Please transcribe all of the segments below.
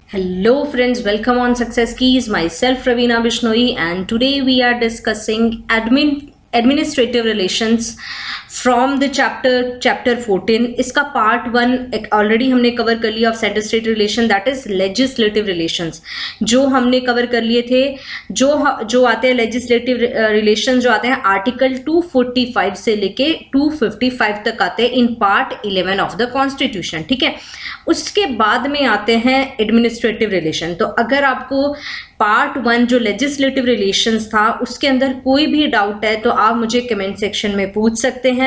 Hello friends, welcome on Success Keys. Myself Ravina Bishnoi, and today we are discussing administrative relations from the chapter 14. इसका part 1 already हमने cover कर लिया of centre state relation, that is legislative relations, जो हमने cover कर लिए थे। जो आते हैं लेजिस्लेटिव रिलेशन, जो आते हैं आर्टिकल 245 से लेके 255 तक आते हैं इन पार्ट 11 ऑफ द कॉन्स्टिट्यूशन। ठीक है, उसके बाद में आते हैं एडमिनिस्ट्रेटिव रिलेशन। तो अगर आपको पार्ट 1 जो लेजिस्लेटिव रिलेशंस था उसके अंदर कोई भी डाउट है तो आप मुझे कमेंट सेक्शन में पूछ सकते हैं।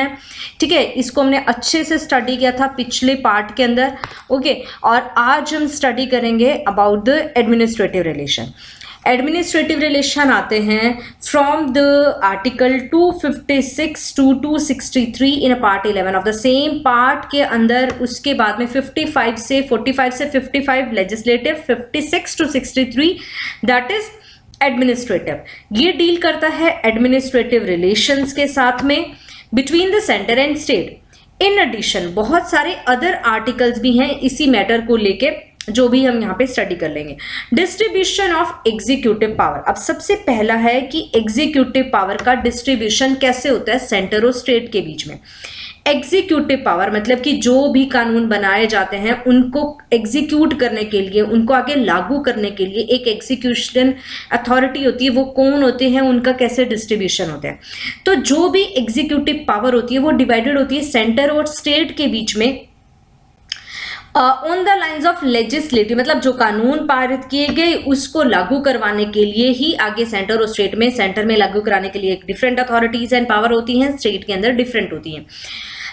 ठीक है, इसको हमने अच्छे से स्टडी किया था पिछले पार्ट के अंदर। ओके, और आज हम स्टडी करेंगे about the administrative relation. Administrative relation आते हैं from the article 256 to 263 in part 11 of the same part के अंदर। उसके बाद में 45 से 55 legislative, 56 to 63 that is administrative. ये डील करता है एडमिनिस्ट्रेटिव रिलेशंस के साथ में between the centre and state. In addition बहुत सारे अदर आर्टिकल्स भी हैं इसी मैटर को लेके, जो भी हम यहाँ पे स्टडी कर लेंगे। Distribution of executive power. अब सबसे पहला है कि एग्जीक्यूटिव पावर का डिस्ट्रीब्यूशन कैसे होता है सेंटर और स्टेट के बीच में। एग्जीक्यूटिव पावर मतलब कि जो भी कानून बनाए जाते हैं उनको एग्जीक्यूट करने के लिए, उनको आगे लागू करने के लिए एक एग्जीक्यूशन अथॉरिटी होती है। वो कौन होते हैं, उनका कैसे डिस्ट्रीब्यूशन होता है। तो जो भी एग्जीक्यूटिव पावर होती है वो डिवाइडेड होती है सेंटर और स्टेट के बीच में on the lines of legislative, मतलब जो कानून पारित किए गए उसको लागू करवाने के लिए ही आगे सेंटर और स्टेट में, सेंटर में लागू कराने के लिए डिफरेंट अथॉरिटीज एंड पावर होती हैं, स्टेट के अंदर डिफरेंट होती हैं।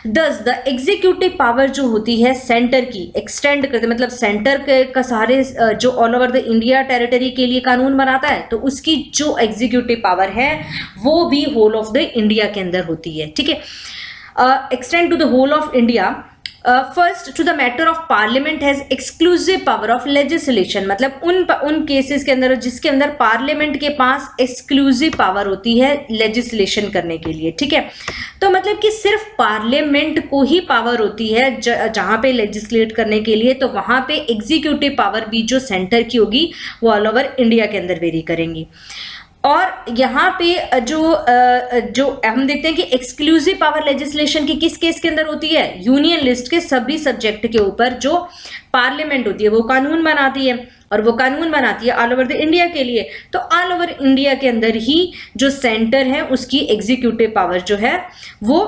दस द एग्जीक्यूटिव पावर जो होती है सेंटर की एक्सटेंड करते, मतलब सेंटर का सारे जो all over the India territory के लिए कानून बनाता है तो उसकी जो एग्जीक्यूटिव पावर है वो भी होल ऑफ द इंडिया के अंदर होती है। ठीक है, extend to the whole of India. First to the matter of parliament has exclusive power of legislation, मतलब उन केसेस के अंदर जिसके अंदर पार्लियामेंट के पास एक्सक्लूसिव पावर होती है लेजिस्लेशन करने के लिए। ठीक है, तो मतलब कि सिर्फ पार्लियामेंट को ही पावर होती है जहां पे लेजिस्लेट करने के लिए, तो वहां पे एग्जीक्यूटिव पावर भी जो सेंटर की होगी वो ऑल ओवर इंडिया के अंदर वेरी करेंगी। और यहाँ पे जो हम देखते हैं कि एक्सक्लूसिव पावर लेजिस्लेशन की किस केस के अंदर होती है, यूनियन लिस्ट के सभी सब्जेक्ट के ऊपर जो पार्लियामेंट होती है वो कानून बनाती है, और वो कानून बनाती है ऑल ओवर द इंडिया के लिए। तो ऑल ओवर इंडिया के अंदर ही जो सेंटर है उसकी एग्जीक्यूटिव पावर जो है वो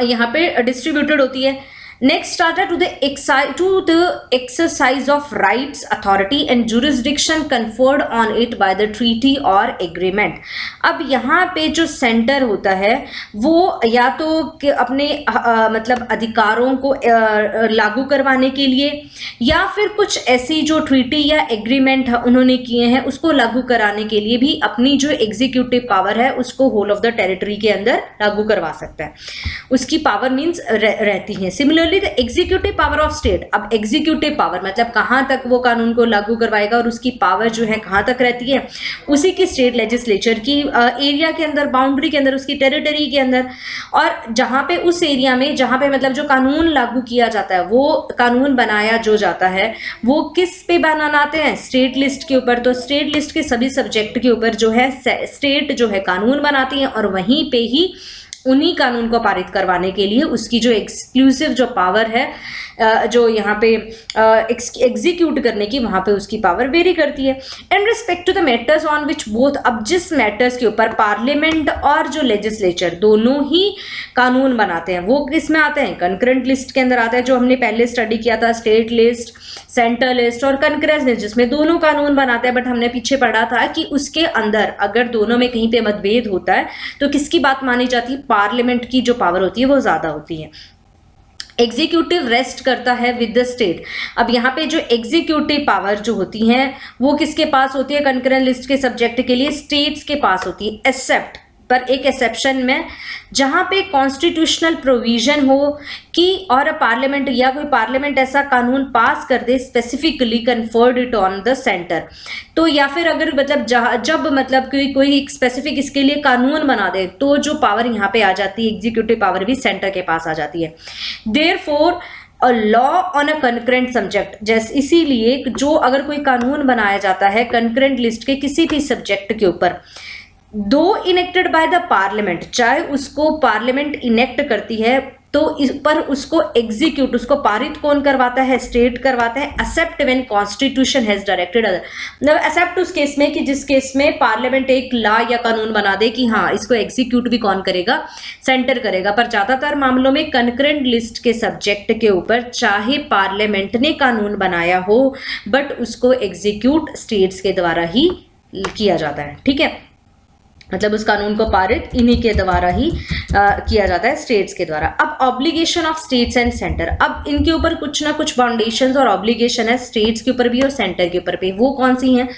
यहाँ पे डिस्ट्रीब्यूटेड होती है। Next starter to the exercise of rights, authority and jurisdiction conferred on it by the treaty or agreement। अब यहाँ पे जो सेंटर होता है वो या तो अपने मतलब अधिकारों को लागू करवाने के लिए, या फिर कुछ ऐसी जो ट्रीटी या एग्रीमेंट उन्होंने किए हैं उसको लागू कराने के लिए भी अपनी जो एग्जीक्यूटिव पावर है उसको होल ऑफ द टेरिटरी के अंदर लागू करवा सकता है। उसकी पावर मीन्स रहती है। Similar the executive power of state. अब एग्जीक्यूटिव पावर मतलब कहां तक वो कानून को लागू करवाएगा और उसकी पावर जो है कहां तक रहती है, उसी की स्टेट लेजिस्लेचर की एरिया के अंदर, बाउंड्री के अंदर, उसकी टेरिटरी के अंदर। और जहां पे उस एरिया में जहां पे मतलब जो कानून लागू किया जाता है, वो कानून बनाया जो जाता है वो किस पे बनाते हैं, स्टेट लिस्ट के ऊपर। तो स्टेट लिस्ट के सभी सब्जेक्ट के ऊपर जो है स्टेट जो है कानून बनाती है, और वहीं पे ही उन्हीं कानून को पारित करवाने के लिए उसकी जो एक्सक्लूसिव जो पावर है, जो यहाँ पे एग्जीक्यूट करने की, वहां पे उसकी पावर वेरी करती है। And respect to the matters on which both, अब जिस मैटर्स के ऊपर पार्लियामेंट और जो लेजिस्लेचर दोनों ही कानून बनाते हैं वो किस में आते हैं, कंकरेंट लिस्ट के अंदर आते हैं, जो हमने पहले स्टडी किया था, स्टेट लिस्ट, सेंटर लिस्ट और कंकरेंस लिस्ट, जिसमें दोनों कानून बनाते हैं। बट हमने पीछे पढ़ा था कि उसके अंदर अगर दोनों में कहीं पे मतभेद होता है तो किसकी बात मानी जाती है, पार्लियामेंट की जो पावर होती है वो ज्यादा होती है। एग्जीक्यूटिव रेस्ट करता है विद द स्टेट। अब यहाँ पे जो एग्जीक्यूटिव पावर जो होती है वो किसके पास होती है, कंकरेंट लिस्ट के सब्जेक्ट के लिए स्टेट्स के पास होती है, एक्सेप्ट पर एक एक्सेप्शन में, जहां पे कॉन्स्टिट्यूशनल प्रोविजन हो कि और पार्लियामेंट या कोई पार्लियामेंट ऐसा कानून पास कर दे specifically conferred it on the centre. तो या फिर अगर मतलब जब मतलब कोई एक स्पेसिफिक इसके लिए कानून बना दे तो जो पावर यहाँ पे आ जाती है, एग्जीक्यूटिव पावर भी सेंटर के पास आ जाती है। Therefore a law on a concurrent subject, जैसे इसीलिए जो अगर कोई कानून बनाया जाता है कंकरेंट लिस्ट के किसी भी सब्जेक्ट के ऊपर, दो इनेक्टेड बाय द पार्लियामेंट, चाहे उसको पार्लियामेंट इनेक्ट करती है तो इस पर उसको एग्जीक्यूट, उसको पारित कौन करवाता है, स्टेट करवाता है, except when constitution has directed other, मतलब एक्सेप्ट उस केस में कि जिस केस में पार्लियामेंट एक लॉ या कानून बना दे कि हाँ इसको एग्जीक्यूट भी कौन करेगा, सेंटर करेगा। पर ज्यादातर मामलों में कंकरेंट लिस्ट के सब्जेक्ट के ऊपर चाहे पार्लियामेंट ने कानून बनाया हो बट उसको एग्जीक्यूट स्टेट्स के द्वारा ही किया जाता है, ठीक है, मतलब उस कानून को पारित इन्हीं के द्वारा ही किया जाता है, स्टेट्स के द्वारा। अब obligation of states and centre, अब इनके ऊपर कुछ ना कुछ फाउंडेशंस और ऑब्लिगेशन है स्टेट्स के ऊपर भी और सेंटर के ऊपर भी, वो कौन सी हैं?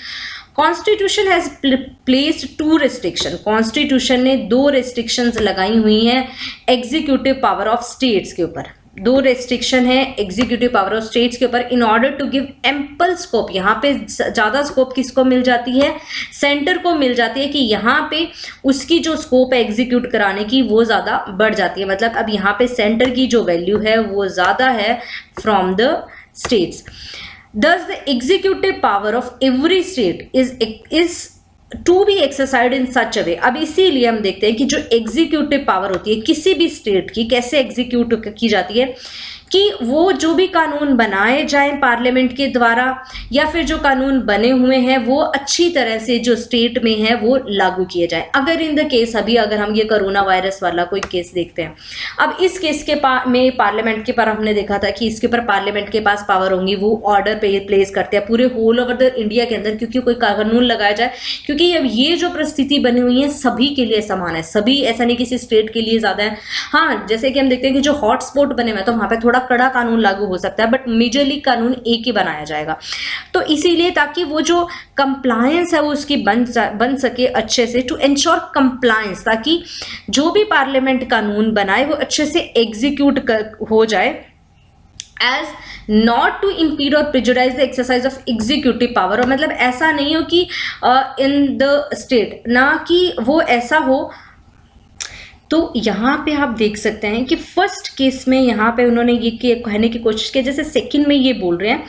Constitution has placed 2 restriction, constitution ने 2 रिस्ट्रिक्शंस लगाई हुई हैं एग्जीक्यूटिव पावर ऑफ स्टेट्स के ऊपर, 2 रेस्ट्रिक्शन है एग्जीक्यूटिव पावर ऑफ स्टेट्स के ऊपर in order to give ample scope, यहाँ पे ज्यादा स्कोप किसको मिल जाती है? सेंटर को मिल जाती है कि यहाँ पे उसकी जो स्कोप है एग्जीक्यूट कराने की वो ज्यादा बढ़ जाती है, मतलब अब यहाँ पे सेंटर की जो वैल्यू है वो ज्यादा है from the states. Thus the executive power of every state is to be exercised in such a way, अब इसीलिए हम देखते हैं कि जो एग्जीक्यूटिव पावर होती है किसी भी स्टेट की कैसे एग्जीक्यूट की जाती है कि वो जो भी कानून बनाए जाएं पार्लियामेंट के द्वारा या फिर जो कानून बने हुए हैं वो अच्छी तरह से जो स्टेट में है वो लागू किए जाएं। अगर इन द केस अभी अगर हम ये कोरोना वायरस वाला कोई केस देखते हैं, अब इस केस के में पार्लियामेंट के पर हमने देखा था कि इसके ऊपर पार्लियामेंट के पास पावर होंगी, वो ऑर्डर पे प्लेस करते हैं पूरे होल ओवर द इंडिया के अंदर, क्योंकि कोई कानून लगाया जाए, क्योंकि अब ये जो परिस्थिति बनी हुई है सभी के लिए समान है, सभी, ऐसा नहीं किसी स्टेट के लिए ज्यादा है। हाँ, जैसे कि हम देखते हैं कि जो हॉटस्पॉट बने हुए हैं तो वहां पे थोड़ा कड़ा कानून लागू हो सकता है बट मेजरली कानून एक ही बनाया जाएगा, तो इसीलिए ताकि वो जो कंप्लायंस है वो उसकी बन सके अच्छे से, टू एंश्योर कंप्लायंस, ताकि जो भी पार्लियामेंट कानून बनाए वो अच्छे से एग्जीक्यूट हो जाए, एज नॉट टू इम्पीड और prejudice the exercise of executive power, और मतलब ऐसा नहीं हो कि इन द स्टेट, ना कि वो ऐसा हो। तो यहाँ पे आप देख सकते हैं कि फर्स्ट केस में यहाँ पे उन्होंने ये कहने की कोशिश की, जैसे सेकंड में ये बोल रहे हैं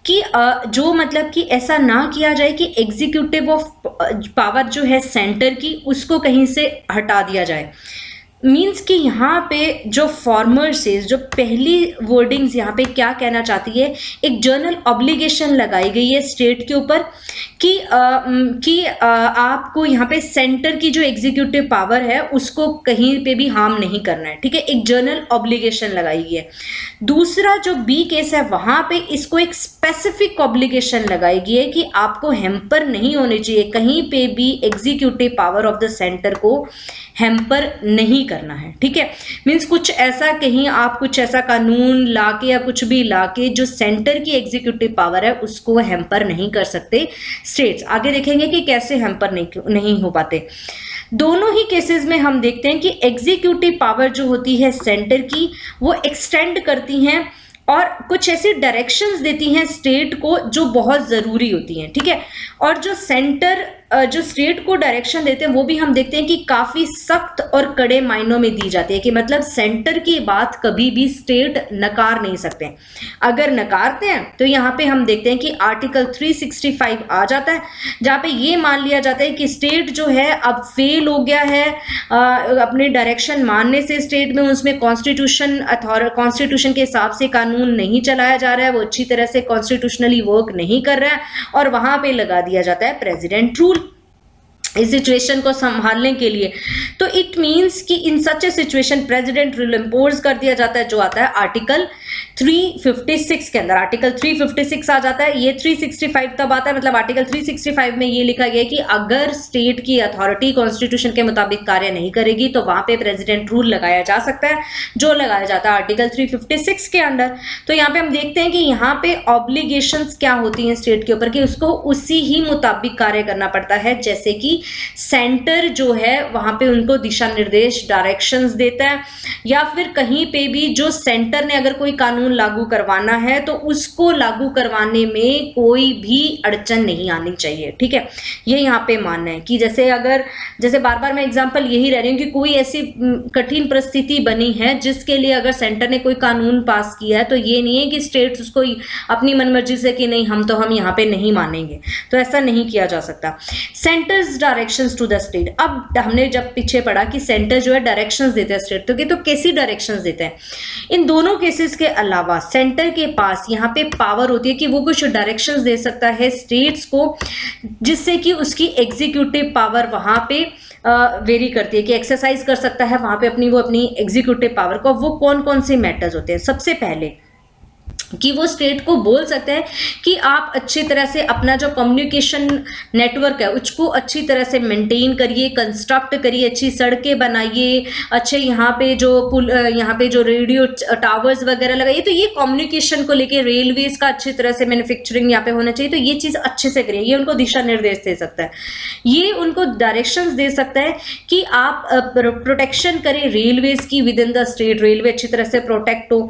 कि जो मतलब कि ऐसा ना किया जाए कि एग्जीक्यूटिव ऑफ पावर जो है सेंटर की उसको कहीं से हटा दिया जाए, मीन्स कि यहाँ पे जो फॉर्मर से जो पहली वर्डिंग्स यहाँ पे क्या कहना चाहती है, एक जर्नल ऑब्लिगेशन लगाई गई है स्टेट के ऊपर कि आपको यहाँ पे सेंटर की जो एग्जीक्यूटिव पावर है उसको कहीं पे भी हार्म नहीं करना है, ठीक है, एक जर्नल ऑब्लिगेशन लगाई गई है। दूसरा जो बी केस है वहां पे इसको एक स्पेसिफिक ऑब्लिगेशन लगाई गई है कि आपको हैम्पर नहीं होने चाहिए, कहीं पे भी executive power of the centre को हैम्पर नहीं करना है, ठीक है, मीन्स कुछ ऐसा कहीं आप कुछ ऐसा कानून लाके या कुछ भी लाके जो सेंटर की एग्जीक्यूटिव पावर है उसको हैम्पर नहीं कर सकते स्टेट्स। आगे देखेंगे कि कैसे हैम्पर नहीं हो पाते। दोनों ही केसेस में हम देखते हैं कि एग्जीक्यूटिव पावर जो होती है सेंटर की वो एक्सटेंड करती हैं और कुछ ऐसी डायरेक्शंस देती हैं स्टेट को जो बहुत ज़रूरी होती हैं, ठीक है, और जो सेंटर जो स्टेट को डायरेक्शन देते हैं वो भी हम देखते हैं कि काफ़ी सख्त और कड़े मायनों में दी जाती है कि मतलब सेंटर की बात कभी भी स्टेट नकार नहीं सकते। अगर नकारते हैं तो यहाँ पे हम देखते हैं कि आर्टिकल 365 आ जाता है जहाँ पे ये मान लिया जाता है कि स्टेट जो है अब फेल हो गया है अपने डायरेक्शन मानने से, स्टेट में उसमें कॉन्स्टिट्यूशन के हिसाब से कानून नहीं चलाया जा रहा है, वो अच्छी तरह से कॉन्स्टिट्यूशनली वर्क नहीं कर रहा है और वहां पे लगा दिया जाता है प्रेसिडेंट रूल इस सिचुएशन को संभालने के लिए। तो इट मींस कि इन सच ए सिचुएशन प्रेसिडेंट रूल इम्पोज कर दिया जाता है, जो आता है आर्टिकल 356 के अंदर। आर्टिकल 356 आ जाता है, ये 365 तब आता है, मतलब आर्टिकल 365 में ये लिखा गया कि अगर स्टेट की अथॉरिटी कॉन्स्टिट्यूशन के मुताबिक कार्य नहीं करेगी तो वहां पे प्रेसिडेंट रूल लगाया जा सकता है, जो लगाया जाता है आर्टिकल 356 के अंडर। तो यहाँ पे हम देखते हैं कि यहाँ पे ऑब्लिगेशंस क्या होती हैं स्टेट के ऊपर कि उसको उसी ही मुताबिक कार्य करना पड़ता है जैसे कि सेंटर जो है वहां पे उनको दिशा निर्देश डायरेक्शंस देता है, या फिर कहीं पे भी जो सेंटर ने अगर कोई कानून लागू करवाना है तो उसको लागू करवाने में कोई भी अड़चन नहीं आनी चाहिए। ठीक है, ये यहाँ पे मानना है कि जैसे बार बार मैं एग्जांपल यही रह रही हूँ कि कोई ऐसी कठिन परिस्थिति बनी है जिसके लिए अगर सेंटर ने कोई कानून पास किया है तो ये नहीं है कि स्टेट्स उसको अपनी मनमर्जी से कि नहीं हम यहाँ पे नहीं मानेंगे, तो ऐसा नहीं किया जा सकता। Centre's directions to the state, अब हमने जब पीछे पढ़ा कि सेंटर जो है डायरेक्शंस देता है स्टेट, तो कैसी डायरेक्शंस देते हैं? इन दोनों केसेस के अलावा सेंटर के पास यहाँ पे पावर होती है कि वो कुछ डायरेक्शंस दे सकता है स्टेट्स को, जिससे कि उसकी एग्जीक्यूटिव पावर वहां पे वेरी करती है, कि एक्सरसाइज कर सकता है वहां पे अपनी एग्जीक्यूटिव पावर को। वो कौन कौन से मैटर्स होते हैं? सबसे पहले कि वो स्टेट को बोल सकते हैं कि आप अच्छी तरह से अपना जो कम्युनिकेशन नेटवर्क है उसको अच्छी तरह से मेंटेन करिए, कंस्ट्रक्ट करिए, अच्छी सड़कें बनाइए, अच्छे यहाँ पे जो रेडियो टावर्स वगैरह लगाइए। तो ये कम्युनिकेशन को लेके रेलवेज का अच्छी तरह से मैन्युफैक्चरिंग यहाँ पे होना चाहिए, तो ये चीज़ अच्छे से करिए। ये उनको दिशा निर्देश दे सकता है, ये उनको डायरेक्शंस दे सकता है कि आप प्रोटेक्शन करें रेलवेज की with in the state, railway अच्छी तरह से प्रोटेक्ट हो।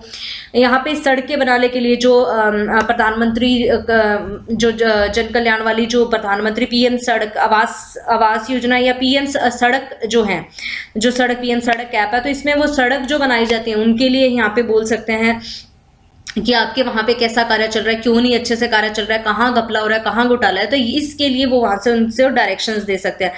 यहाँ पे सड़कें बनाने के लिए जो प्रधानमंत्री जो जन कल्याण वाली जो प्रधानमंत्री पीएम सड़क आवास योजना या पीएम सड़क जो सड़क पीएम सड़क ऐप है, तो इसमें वो सड़क जो बनाई जाती है उनके लिए यहाँ पे बोल सकते हैं कि आपके वहां पे कैसा कार्य चल रहा है, क्यों नहीं अच्छे से कार्य चल रहा है, कहाँ घपला हो रहा है, कहाँ घोटाला है, तो इसके लिए वो वहां से उनसे डायरेक्शंस दे सकते हैं।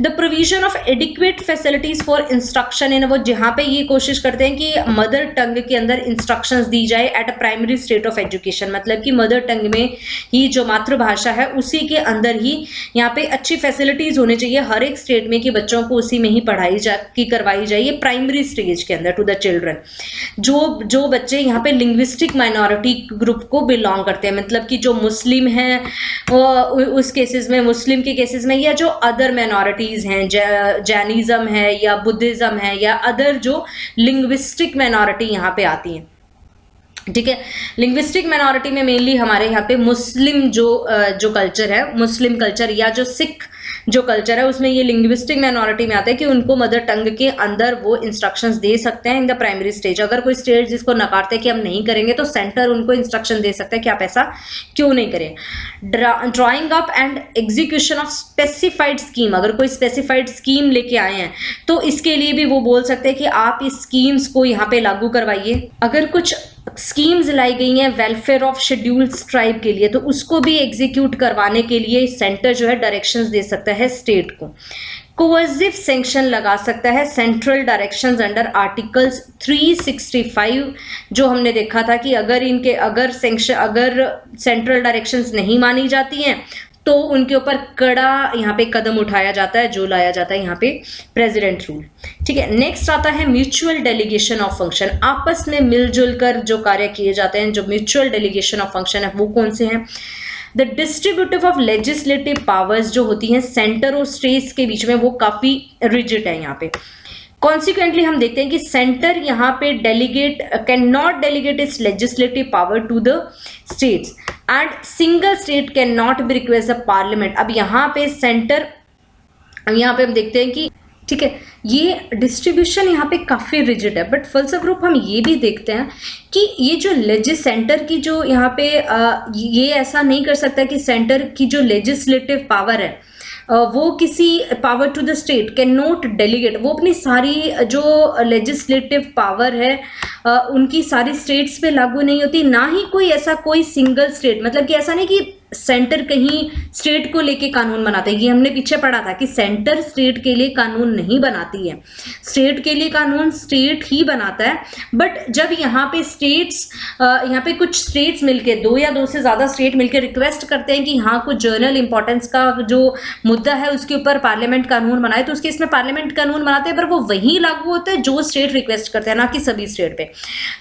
The provision of adequate facilities for instruction इन, वो जहाँ पे ये कोशिश करते हैं कि मदर टंग के अंदर इंस्ट्रक्शंस दी जाए at a primary state of education, मतलब कि मदर टंग में ही जो मातृभाषा है उसी के अंदर ही यहाँ पे अच्छी फैसिलिटीज होनी चाहिए हर एक स्टेट में, कि बच्चों को उसी में ही करवाई जाए, ये प्राइमरी स्टेज के अंदर टू द चिल्ड्रन। जो बच्चे यहाँ पे लिंग्विस्टिक माइनॉरिटी ग्रुप को बिलोंग करते हैं, मतलब कि जो मुस्लिम हैं उस केसेस में, मुस्लिम के केसेस में, या जो अदर माइनॉरिटीज हैं, जैनिज्म है या बुद्धिज्म है या अदर जो लिंग्विस्टिक माइनॉरिटी यहाँ पे आती हैं। ठीक है, लिंग्विस्टिक माइनॉरिटी में मेनली हमारे यहाँ पे मुस्लिम जो कल्चर है, मुस्लिम कल्चर या जो सिख जो कल्चर है, उसमें ये लिंग्विस्टिक माइनॉरिटी में आता है कि उनको मदर टंग के अंदर वो इंस्ट्रक्शंस दे सकते हैं इन द प्राइमरी स्टेज। अगर कोई स्टेट जिसको नकारते हैं कि हम नहीं करेंगे, तो सेंटर उनको इंस्ट्रक्शन दे सकता है कि आप ऐसा क्यों नहीं करें। Drawing up and execution of specified scheme, अगर कोई स्पेसिफाइड स्कीम लेके आए हैं तो इसके लिए भी वो बोल सकते हैं कि आप इस स्कीम्स को यहाँ पे लागू करवाइए। अगर कुछ स्कीम्स लाई गई हैं वेलफेयर ऑफ शेड्यूल्ड ट्राइब के लिए, तो उसको भी एग्जीक्यूट करवाने के लिए सेंटर जो है डायरेक्शंस दे सकता है स्टेट को। कोवर्सिव सैंक्शन लगा सकता है सेंट्रल डायरेक्शंस अंडर आर्टिकल्स 365, जो हमने देखा था कि अगर सेंट्रल डायरेक्शंस नहीं मानी जाती हैं तो उनके ऊपर कड़ा यहाँ पे कदम उठाया जाता है, जो लाया जाता है यहाँ पे प्रेसिडेंट रूल। ठीक है, नेक्स्ट आता है म्यूचुअल डेलीगेशन ऑफ फंक्शन, आपस में मिलजुल कर जो कार्य किए जाते हैं, जो म्यूचुअल डेलीगेशन ऑफ फंक्शन है वो कौन से हैं? The distributive of legislative powers जो होती हैं सेंटर और स्टेट्स के बीच में, वो काफी रिजिड है यहाँ पे। कॉन्सिक्वेंटली हम देखते हैं कि सेंटर यहाँ पे can not delegate its legislative power to the states and single state can not be request the parliament. अब यहाँ पे हम देखते हैं कि ठीक है, ये डिस्ट्रीब्यूशन यहाँ पे काफ़ी रिजिड है, बट फलस्वरूप हम ये भी देखते हैं कि ये जो सेंटर की जो यहाँ पे ये ऐसा नहीं कर सकता कि सेंटर की जो लेजिस्लेटिव पावर है वो किसी power to the state can not delegate, वो अपनी सारी जो लेजिस्लेटिव पावर है उनकी सारी स्टेट्स पे लागू नहीं होती, ना ही कोई सिंगल स्टेट, मतलब कि ऐसा नहीं कि सेंटर कहीं स्टेट को लेके कानून बनाता है। ये हमने पीछे पढ़ा था कि सेंटर स्टेट के लिए कानून नहीं बनाती है, स्टेट के लिए कानून स्टेट ही बनाता है। बट जब यहाँ पे कुछ स्टेट्स मिलके, दो या दो से ज़्यादा स्टेट मिलकर रिक्वेस्ट करते हैं कि हाँ कुछ जर्नल इंपॉर्टेंस का जो मुद्दा है उसके ऊपर पार्लियामेंट कानून बनाए, तो उसके इसमें पार्लियामेंट कानून बनाते हैं, पर वो वही लागू होता है जो स्टेट रिक्वेस्ट करते हैं, ना कि सभी स्टेट पे।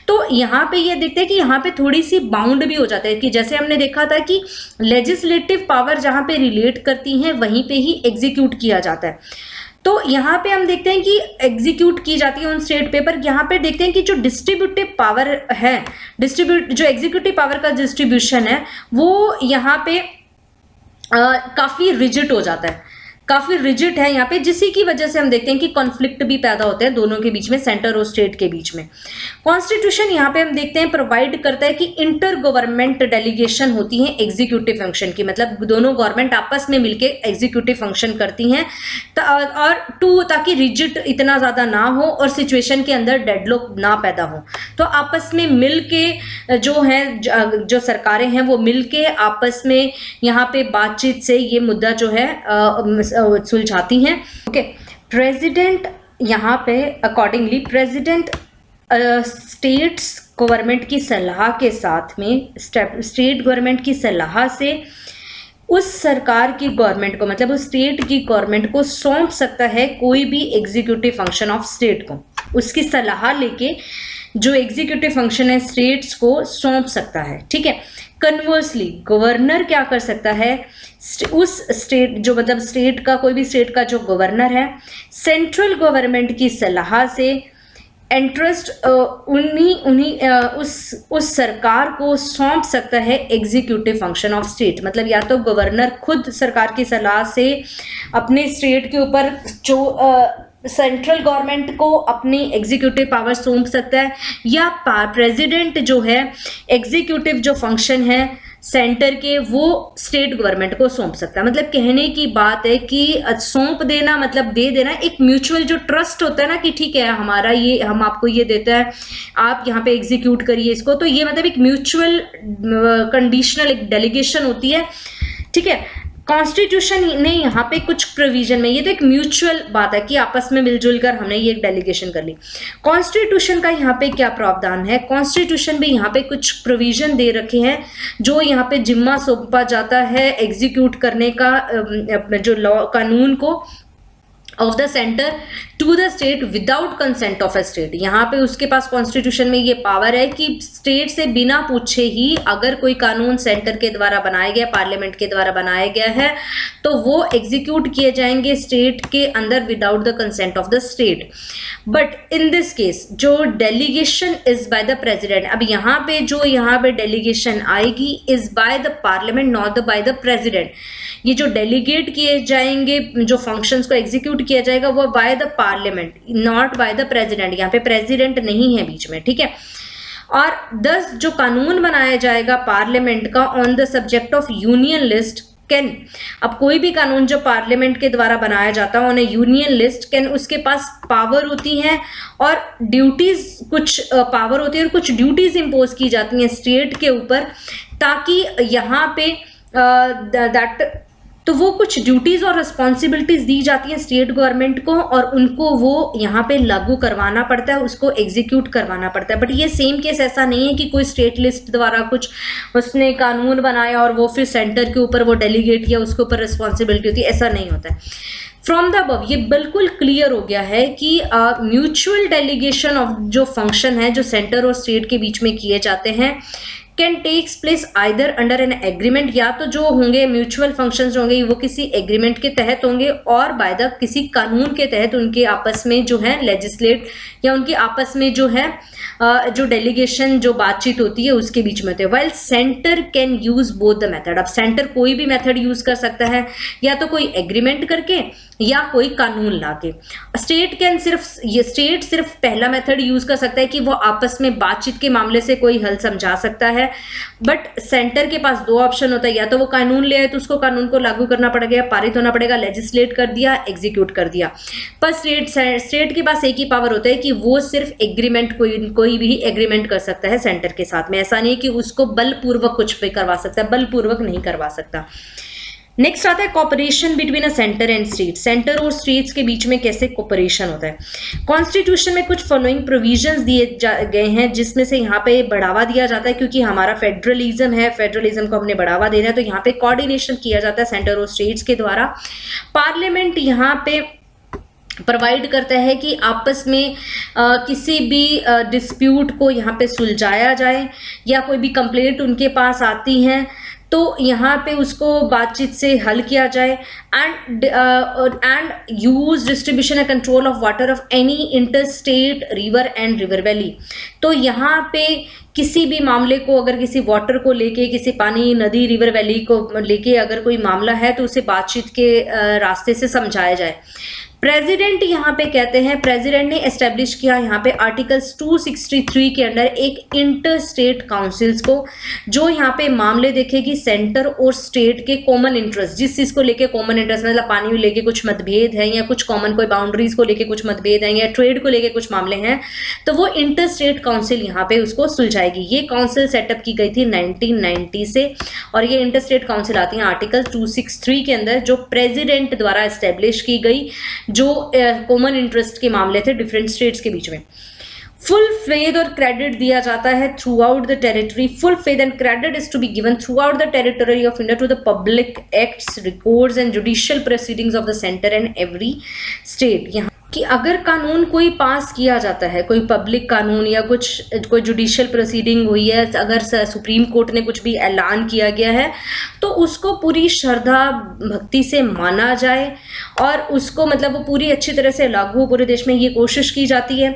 तो यहाँ पे ये देखते हैं कि यहाँ पे थोड़ी सी बाउंड भी हो जाता है कि जैसे हमने देखा था कि लेजिस्लेटिव पावर जहां पे रिलेट करती हैं वहीं पे ही एग्जीक्यूट किया जाता है। तो यहाँ पे हम देखते हैं कि एग्जीक्यूट की जाती है उन स्टेट पे, पर यहाँ पे देखते हैं कि जो डिस्ट्रीब्यूटिव पावर है, जो एग्जीक्यूटिव पावर का डिस्ट्रीब्यूशन है वो यहाँ पे काफी रिजिड हो जाता है। काफी रिजिड है यहाँ पे, जिसी की वजह से हम देखते हैं कि कॉन्फ्लिक्ट भी पैदा होता है दोनों के बीच में, सेंटर और स्टेट के बीच में। कॉन्स्टिट्यूशन यहाँ पे हम देखते हैं प्रोवाइड करता है कि इंटर गवर्नमेंट डेलीगेशन होती है एग्जीक्यूटिव फंक्शन की, मतलब दोनों गवर्नमेंट आपस में मिलके एग्जीक्यूटिव फंक्शन करती हैं, और ताकि रिजिड इतना ज्यादा ना हो और सिचुएशन के अंदर डेडलॉक ना पैदा हो, तो आपस में मिलके जो है जो सरकारें हैं वो मिलके आपस में यहाँ पे बातचीत से ये मुद्दा जो है सुलझाती हैं। ओके, प्रेसिडेंट यहाँ पे अकॉर्डिंगली प्रेसिडेंट स्टेट्स गवर्नमेंट की सलाह के साथ में स्टेट गवर्नमेंट की सलाह से उस सरकार की गवर्नमेंट को, मतलब उस स्टेट की गवर्नमेंट को सौंप सकता है कोई भी एग्जीक्यूटिव फंक्शन ऑफ स्टेट को, उसकी सलाह लेके जो एग्जीक्यूटिव फंक्शन है स्टेट्स को सौंप सकता है। ठीक है, कन्वर्सली गवर्नर क्या कर सकता है, उस स्टेट जो मतलब स्टेट का कोई भी स्टेट का जो गवर्नर है सेंट्रल गवर्नमेंट की सलाह से इंटरेस्ट उस सरकार को सौंप सकता है एग्जीक्यूटिव फंक्शन ऑफ स्टेट, मतलब या तो गवर्नर खुद सरकार की सलाह से अपने स्टेट के ऊपर जो सेंट्रल गवर्नमेंट को अपनी एग्जीक्यूटिव पावर सौंप सकता है, या प्रेसिडेंट जो है एग्जीक्यूटिव जो फंक्शन है सेंटर के वो स्टेट गवर्नमेंट को सौंप सकता है। मतलब कहने की बात है कि सौंप देना मतलब दे देना, एक म्यूचुअल जो ट्रस्ट होता है ना कि ठीक है हमारा ये, हम आपको ये देता है, आप यहाँ पे एग्जीक्यूट करिए इसको, तो ये मतलब एक म्यूचुअल कंडीशनल एक डेलीगेशन होती है। ठीक है, कॉन्स्टिट्यूशन ने यहाँ पे कुछ प्रोविजन में, ये तो एक म्यूचुअल बात है कि आपस में मिलजुल कर हमने ये एक डेलीगेशन कर ली। कॉन्स्टिट्यूशन का यहाँ पे क्या प्रावधान है, कॉन्स्टिट्यूशन भी यहाँ पे कुछ प्रोविजन दे रखे हैं जो यहाँ पे जिम्मा सौंपा जाता है एग्जीक्यूट करने का जो लॉ कानून को of the centre to the state without consent of a state. यहाँ पे उसके पास कॉन्स्टिट्यूशन में ये पावर है कि स्टेट से बिना पूछे ही अगर कोई कानून सेंटर के द्वारा बनाया गया, पार्लियामेंट के द्वारा बनाया गया है, तो वो एग्जीक्यूट किए जाएंगे स्टेट के अंदर without the consent of the state. But in this case जो delegation is by the president, अब यहाँ पे डेलीगेशन आएगी is by the parliament not by the president. ये जो डेलीगेट किए जाएंगे, जो फंक्शंस को एग्जीक्यूट किया जाएगा वो bye the parliament not by the president, यहाँ पे प्रेसिडेंट नहीं है बीच में। ठीक है, और 10 जो कानून बनाया जाएगा पार्लियामेंट का on the subject of union list can, अब कोई भी कानून जो पार्लियामेंट के द्वारा बनाया जाता है on A union list can, उसके पास पावर होती है और ड्यूटीज, कुछ पावर होती है और कुछ ड्यूटीज इंपोज की जाती हैं स्टेट के ऊपर, ताकि यहाँ पे तो वो कुछ ड्यूटीज और रिस्पॉन्सिबिलिटीज दी जाती हैं स्टेट गवर्नमेंट को और उनको वो यहाँ पे लागू करवाना पड़ता है, उसको एग्जीक्यूट करवाना पड़ता है। बट ये सेम केस ऐसा नहीं है कि कोई स्टेट लिस्ट द्वारा कुछ उसने कानून बनाया और वो फिर सेंटर के ऊपर वो डेलीगेट किया, उसके ऊपर रिस्पॉन्सिबिलिटी होती है, ऐसा नहीं होता है। फ्रॉम द अबव ये बिल्कुल क्लियर हो गया है कि म्यूचुअल डेलीगेशन ऑफ जो फंक्शन है जो सेंटर और स्टेट के बीच में किए जाते हैं can takes place either under an agreement, या तो जो होंगे म्यूचुअल फंक्शंस होंगे वो किसी एग्रीमेंट के तहत होंगे और बाय द किसी कानून के तहत उनके आपस में जो है लेजिस्लेट या उनके आपस में जो है जो डेलीगेशन जो बातचीत होती है उसके बीच में होते हैं। While centre can use both the method, अब सेंटर कोई भी मेथड यूज कर सकता है, या तो कोई एग्रीमेंट करके या कोई कानून लाके। स्टेट सिर्फ पहला मेथड यूज कर सकता है कि वो आपस में बातचीत के मामले से कोई हल समझा सकता है, बट सेंटर के पास 2 ऑप्शन होता है, या तो वो कानून ले आए तो उसको कानून को लागू करना पड़ेगा, पारित होना पड़ेगा, लेजिस्लेट कर दिया, एग्जीक्यूट कर दिया। पर स्टेट के पास एक ही पावर होता है कि वो सिर्फ एग्रीमेंट, कोई भी एग्रीमेंट कर सकता है सेंटर के साथ में, ऐसा नहीं कि उसको बलपूर्वक कुछ भी करवा सकता है, बलपूर्वक नहीं करवा सकता। नेक्स्ट आता है cooperation between a centre and state, centre और स्टेट्स के बीच में कैसे कॉपरेशन होता है। कॉन्स्टिट्यूशन में कुछ फॉलोइंग प्रोविजंस दिए गए हैं जिसमें से यहाँ पे बढ़ावा दिया जाता है, क्योंकि हमारा फेडरलिज्म है, फेडरलिज्म को हमने बढ़ावा देना है, तो यहाँ पे कोऑर्डिनेशन किया जाता है सेंटर और स्टेट्स के द्वारा। पार्लियामेंट यहाँ पे प्रोवाइड करता है कि आपस में किसी भी डिस्प्यूट को यहाँ पे सुलझाया जाए, या कोई भी कंप्लेंट उनके पास आती है तो यहाँ पे उसको बातचीत से हल किया जाए। And use distribution and control of water of any inter state river and river valley. तो यहाँ पे किसी भी मामले को, अगर किसी वाटर को लेके, किसी पानी, नदी, रिवर वैली को लेके अगर कोई मामला है तो उसे बातचीत के रास्ते से समझाया जाए। प्रेसिडेंट यहाँ पे कहते हैं, प्रेसिडेंट ने एस्टेब्लिश किया यहाँ पे आर्टिकल्स 263 के अंडर एक इंटर स्टेट काउंसिल्स को, जो यहाँ पे मामले देखेगी सेंटर और स्टेट के कॉमन इंटरेस्ट, जिस चीज को लेके कॉमन इंटरेस्ट, मतलब पानी को लेके कुछ मतभेद है या कुछ कॉमन कोई बाउंड्रीज को लेके कुछ मतभेद है या ट्रेड को लेके कुछ मामले हैं, तो वो इंटर स्टेट काउंसिल यहाँ पे उसको सुलझाएगी। ये काउंसिल सेटअप की गई थी 1990 से, और ये इंटर स्टेट काउंसिल आती है आर्टिकल 263 के अंदर, जो प्रेसिडेंट द्वारा एस्टेब्लिश की गई, जो कॉमन इंटरेस्ट के मामले थे डिफरेंट स्टेट्स के बीच में। फुल फेथ और क्रेडिट दिया जाता है throughout the territory. Full faith and credit is to be given throughout the territory of India to the public acts, records and judicial proceedings of the centre and every state. यहाँ कि अगर कानून कोई पास किया जाता है, कोई public कानून या कोई जुडिशियल प्रोसीडिंग हुई है, अगर सुप्रीम कोर्ट ने कुछ भी ऐलान किया गया है, तो उसको पूरी श्रद्धा भक्ति से माना जाए और उसको मतलब वो पूरी अच्छी तरह से लागू हो पूरे देश में, ये कोशिश की जाती है।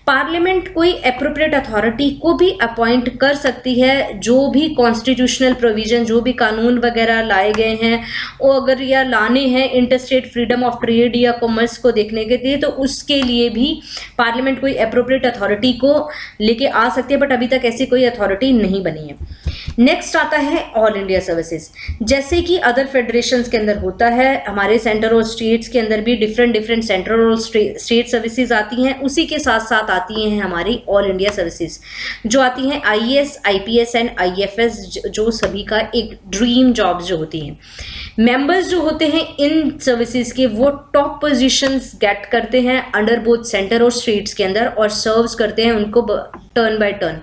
पार्लियामेंट कोई एप्रोप्रिएट अथॉरिटी को भी अपॉइंट कर सकती है, जो भी कॉन्स्टिट्यूशनल प्रोविजन, जो भी कानून वगैरह लाए गए हैं वो अगर या लाने हैं इंटरस्टेट फ्रीडम ऑफ ट्रेड या कॉमर्स को देखने के लिए, तो उसके लिए भी पार्लियामेंट कोई एप्रोप्रिएट अथॉरिटी को लेके आ सकती है, बट अभी तक ऐसी कोई अथॉरिटी नहीं बनी है। नेक्स्ट आता है ऑल इंडिया सर्विसेज। जैसे कि अदर फेडरेशंस के अंदर होता है, हमारे सेंटर और स्टेट्स के अंदर भी डिफरेंट सेंट्रल और स्टेट सर्विसेज आती हैं, उसी के साथ साथ आती हैं हमारी ऑल इंडिया सर्विसेज, जो आती हैं आईएएस, आईपीएस एंड आईएफएस, जो सभी का एक ड्रीम जॉब जो होती हैं। मेंबर्स जो होते हैं इन सर्विसेज के, वो टॉप पोजीशंस गेट करते हैं अंडर बोथ सेंटर और स्टेट्स के अंदर, और सर्व्स करते हैं उनको टर्न बाय टर्न।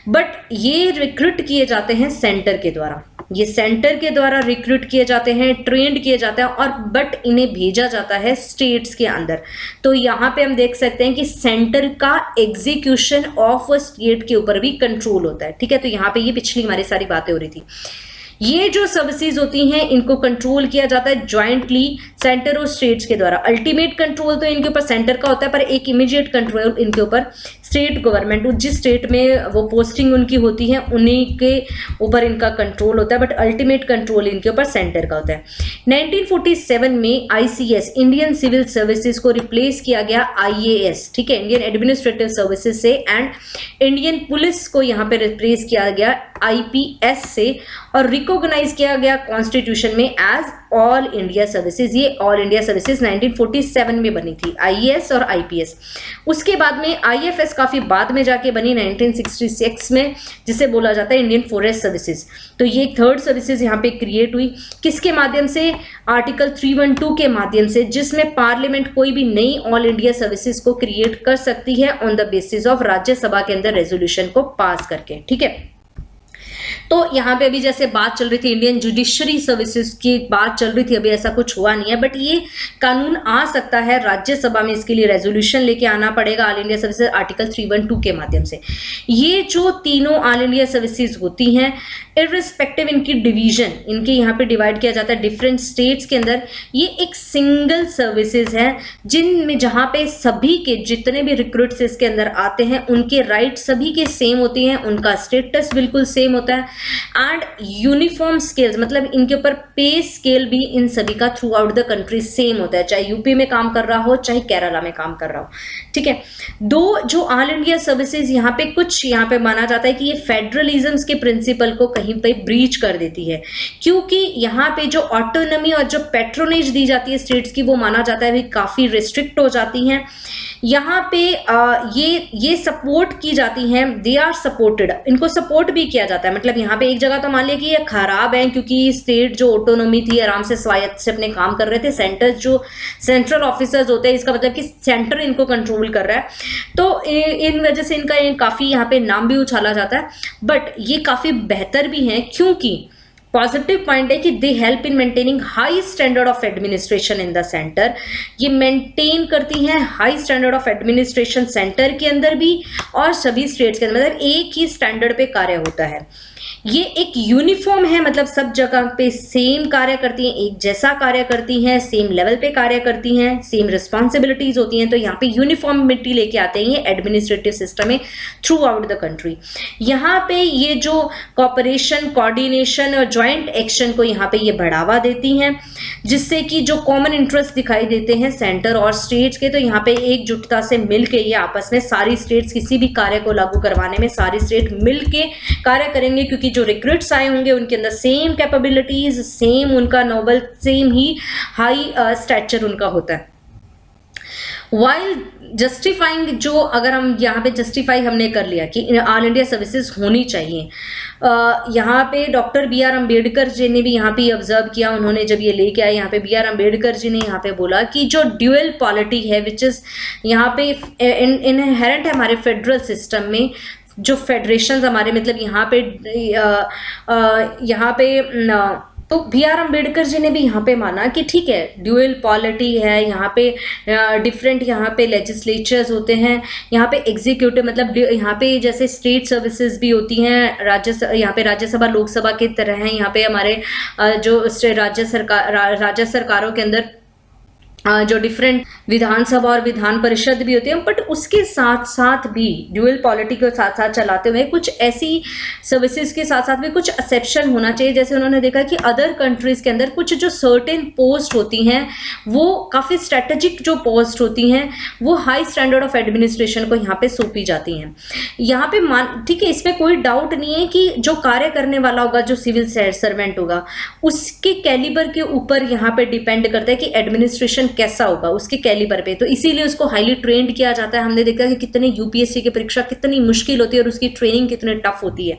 बट ये रिक्रूट किए जाते हैं सेंटर के द्वारा, ये सेंटर के द्वारा रिक्रूट किए जाते हैं, ट्रेंड किए जाते हैं, और बट इन्हें भेजा जाता है स्टेट्स के अंदर। तो यहाँ पे हम देख सकते हैं कि सेंटर का एग्जीक्यूशन ऑफ स्टेट के ऊपर भी कंट्रोल होता है। ठीक है, तो यहाँ पे ये पिछली हमारी सारी बातें हो रही थी। ये जो सर्विसेज होती हैं इनको कंट्रोल किया जाता है ज्वाइंटली सेंटर और स्टेट्स के द्वारा। अल्टीमेट कंट्रोल तो इनके ऊपर सेंटर का होता है, पर एक इमीडिएट कंट्रोल इनके ऊपर स्टेट गवर्नमेंट, जिस स्टेट में वो पोस्टिंग उनकी होती है उन्हीं के ऊपर इनका कंट्रोल होता है, बट अल्टीमेट कंट्रोल इनके ऊपर सेंटर का होता है। 1947 में आईसीएस, इंडियन सिविल सर्विसेज को रिप्लेस किया गया आईएएस, ठीक है, इंडियन एडमिनिस्ट्रेटिव सर्विसेज से, एंड इंडियन पुलिस को यहाँ पे रिप्लेस किया गया आईपीएस से, और रिकॉग्नाइज किया गया कॉन्स्टिट्यूशन में एज ऑल इंडिया सर्विसेज। ये ऑल इंडिया सर्विसेज 1947 में बनी थी, आईएएस और आईपीएस। उसके बाद में आईएफएस काफी बाद में जाके बनी 1966 में, जिसे बोला जाता है इंडियन फॉरेस्ट सर्विसेज। तो ये थर्ड सर्विसेज यहाँ पे क्रिएट हुई, किसके माध्यम से? आर्टिकल 312 के माध्यम से, जिसमें पार्लियामेंट कोई भी नई ऑल इंडिया सर्विसेज को क्रिएट कर सकती है on the basis of Rajya Sabha के अंदर रेजोल्यूशन को पास करके। ठीक है, तो यहाँ पे अभी जैसे बात चल रही थी इंडियन जुडिशरी सर्विसेज की बात चल रही थी, अभी ऐसा कुछ हुआ नहीं है, बट ये कानून आ सकता है राज्यसभा में, इसके लिए रेजोल्यूशन लेके आना पड़ेगा ऑल इंडिया सर्विसेज आर्टिकल 312 के माध्यम से। ये जो तीनों ऑल इंडिया सर्विसेज होती हैं, इररिस्पेक्टिव इनकी डिवीजन, इनके यहाँ पे डिवाइड किया जाता है डिफरेंट स्टेट्स के अंदर, ये एक सिंगल सर्विसेज है जिनमें जहाँ पे सभी के जितने भी रिक्रूट्स इसके अंदर आते हैं उनके राइट सभी के सेम होती हैं, उनका स्टेटस बिल्कुल सेम होता है, एंड यूनिफॉर्म स्केल्स, मतलब इनके ऊपर पे स्केल भी इन सभी का through out the country same होता है, चाहे यूपी में काम कर रहा हो चाहे केरला में काम कर रहा हो। ठीक है, दो जो ऑल इंडिया सर्विसेज यहाँ पे कुछ यहाँ पे माना जाता है कि ये फेडरलिज्म के प्रिंसिपल को कहीं पे ब्रीच कर देती है, क्योंकि यहाँ पे जो ऑटोनॉमी और जो पैट्रोनेज दी जाती है स्टेट्स की, वो माना जाता है भी काफी रिस्ट्रिक्ट हो जाती हैं। यहाँ पे ये सपोर्ट की जाती हैं, दे आर सपोर्टेड, इनको सपोर्ट भी किया जाता है। मतलब यहाँ पे एक जगह तो मान लिया कि ये खराब है क्योंकि स्टेट जो ऑटोनॉमी थी आराम से स्वायत्त से अपने काम कर रहे थे, सेंटर जो सेंट्रल ऑफिसर्स होते हैं, इसका मतलब कि सेंटर इनको कंट्रोल कर रहा है, तो इन वजह से इनका काफी यहाँ पे नाम भी उछाला जाता है। बट ये काफी बेहतर भी है, क्योंकि पॉजिटिव पॉइंट है कि they help in maintaining high standard of administration in the centre. ये मेंटेन करती हैं high standard of administration centre के अंदर भी और सभी स्टेट्स के अंदर, मतलब एक ही स्टैंडर्ड पे कार्य होता है। ये एक यूनिफॉर्म है, मतलब सब जगह पे सेम कार्य करती हैं, एक जैसा कार्य करती हैं, सेम लेवल पे कार्य करती हैं, सेम रिस्पॉन्सिबिलिटीज होती हैं। तो यहाँ पे यूनिफॉर्मिटी लेके आते हैं ये एडमिनिस्ट्रेटिव सिस्टम में थ्रू आउट द कंट्री। यहाँ पे ये जो कॉपरेशन, कोऑर्डिनेशन और ज्वाइंट एक्शन को यहाँ पे ये बढ़ावा देती हैं, जिससे कि जो कॉमन इंटरेस्ट दिखाई देते हैं सेंटर और स्टेट्स के, तो यहाँ पे एकजुटता से मिलके ये आपस में सारी स्टेट्स किसी भी कार्य को लागू करवाने में सारी स्टेट मिलके कार्य करेंगे, क्योंकि जो रिक्रूट्स आए होंगे उनके अंदर सेम कैपेबिलिटीज, सेम उनका नोबल, सेम ही हाई स्टैचर उनका होता है। वाइल जस्टिफाइंग, जो अगर हम यहाँ पे जस्टिफाई हमने कर लिया कि ऑल इंडिया सर्विसेज होनी चाहिए, यहाँ पे doctor B are Ambedkar ji ने भी यहाँ पे ऑब्जर्व किया, उन्होंने जब ये लेके आए यहाँ पे बी आर अम्बेडकर जी ने यहाँ पे बोला कि जो ड्यूअल पॉलिटी है विच इज यहाँ पे इनहेरेंट है हमारे फेडरल सिस्टम में, जो फेडरेशंस हमारे, मतलब यहाँ पे तो बी आर अम्बेडकर जी ने भी यहाँ पे माना कि ठीक है ड्यूअल पॉलिटी है, यहाँ पे डिफरेंट यहाँ पे लेजिस्लेचर्स होते हैं, यहाँ पे एग्जीक्यूटिव, मतलब यहाँ पे जैसे स्टेट सर्विसेज भी होती हैं, यहाँ पे राज्यसभा लोकसभा की तरह हैं, यहाँ पे हमारे जो राज्य सरकारों के अंदर जो डिफरेंट विधानसभा और विधान परिषद भी होती है, बट उसके साथ साथ भी ड्यूअल पॉलिटी के साथ साथ चलाते हुए कुछ ऐसी सर्विसेज के साथ साथ भी कुछ एक्सेप्शन होना चाहिए। जैसे उन्होंने देखा कि अदर कंट्रीज के अंदर कुछ जो सर्टेन पोस्ट होती हैं वो काफ़ी स्ट्रेटेजिक जो पोस्ट होती हैं वो हाई स्टैंडर्ड ऑफ एडमिनिस्ट्रेशन को यहाँ पे सौंपी जाती हैं। यहाँ पे ठीक है, इसमें कोई डाउट नहीं है कि जो कार्य करने वाला होगा, जो सिविल सर्वेंट होगा, उसके कैलिबर के ऊपर यहाँ पे डिपेंड करता है कि एडमिनिस्ट्रेशन कैसा होगा, उसके कैलिबर पे। तो इसीलिए उसको हाईली ट्रेंड किया जाता है। हमने देखा कि कितने यूपीएससी की परीक्षा कितनी मुश्किल होती है और उसकी ट्रेनिंग कितनी टफ होती है।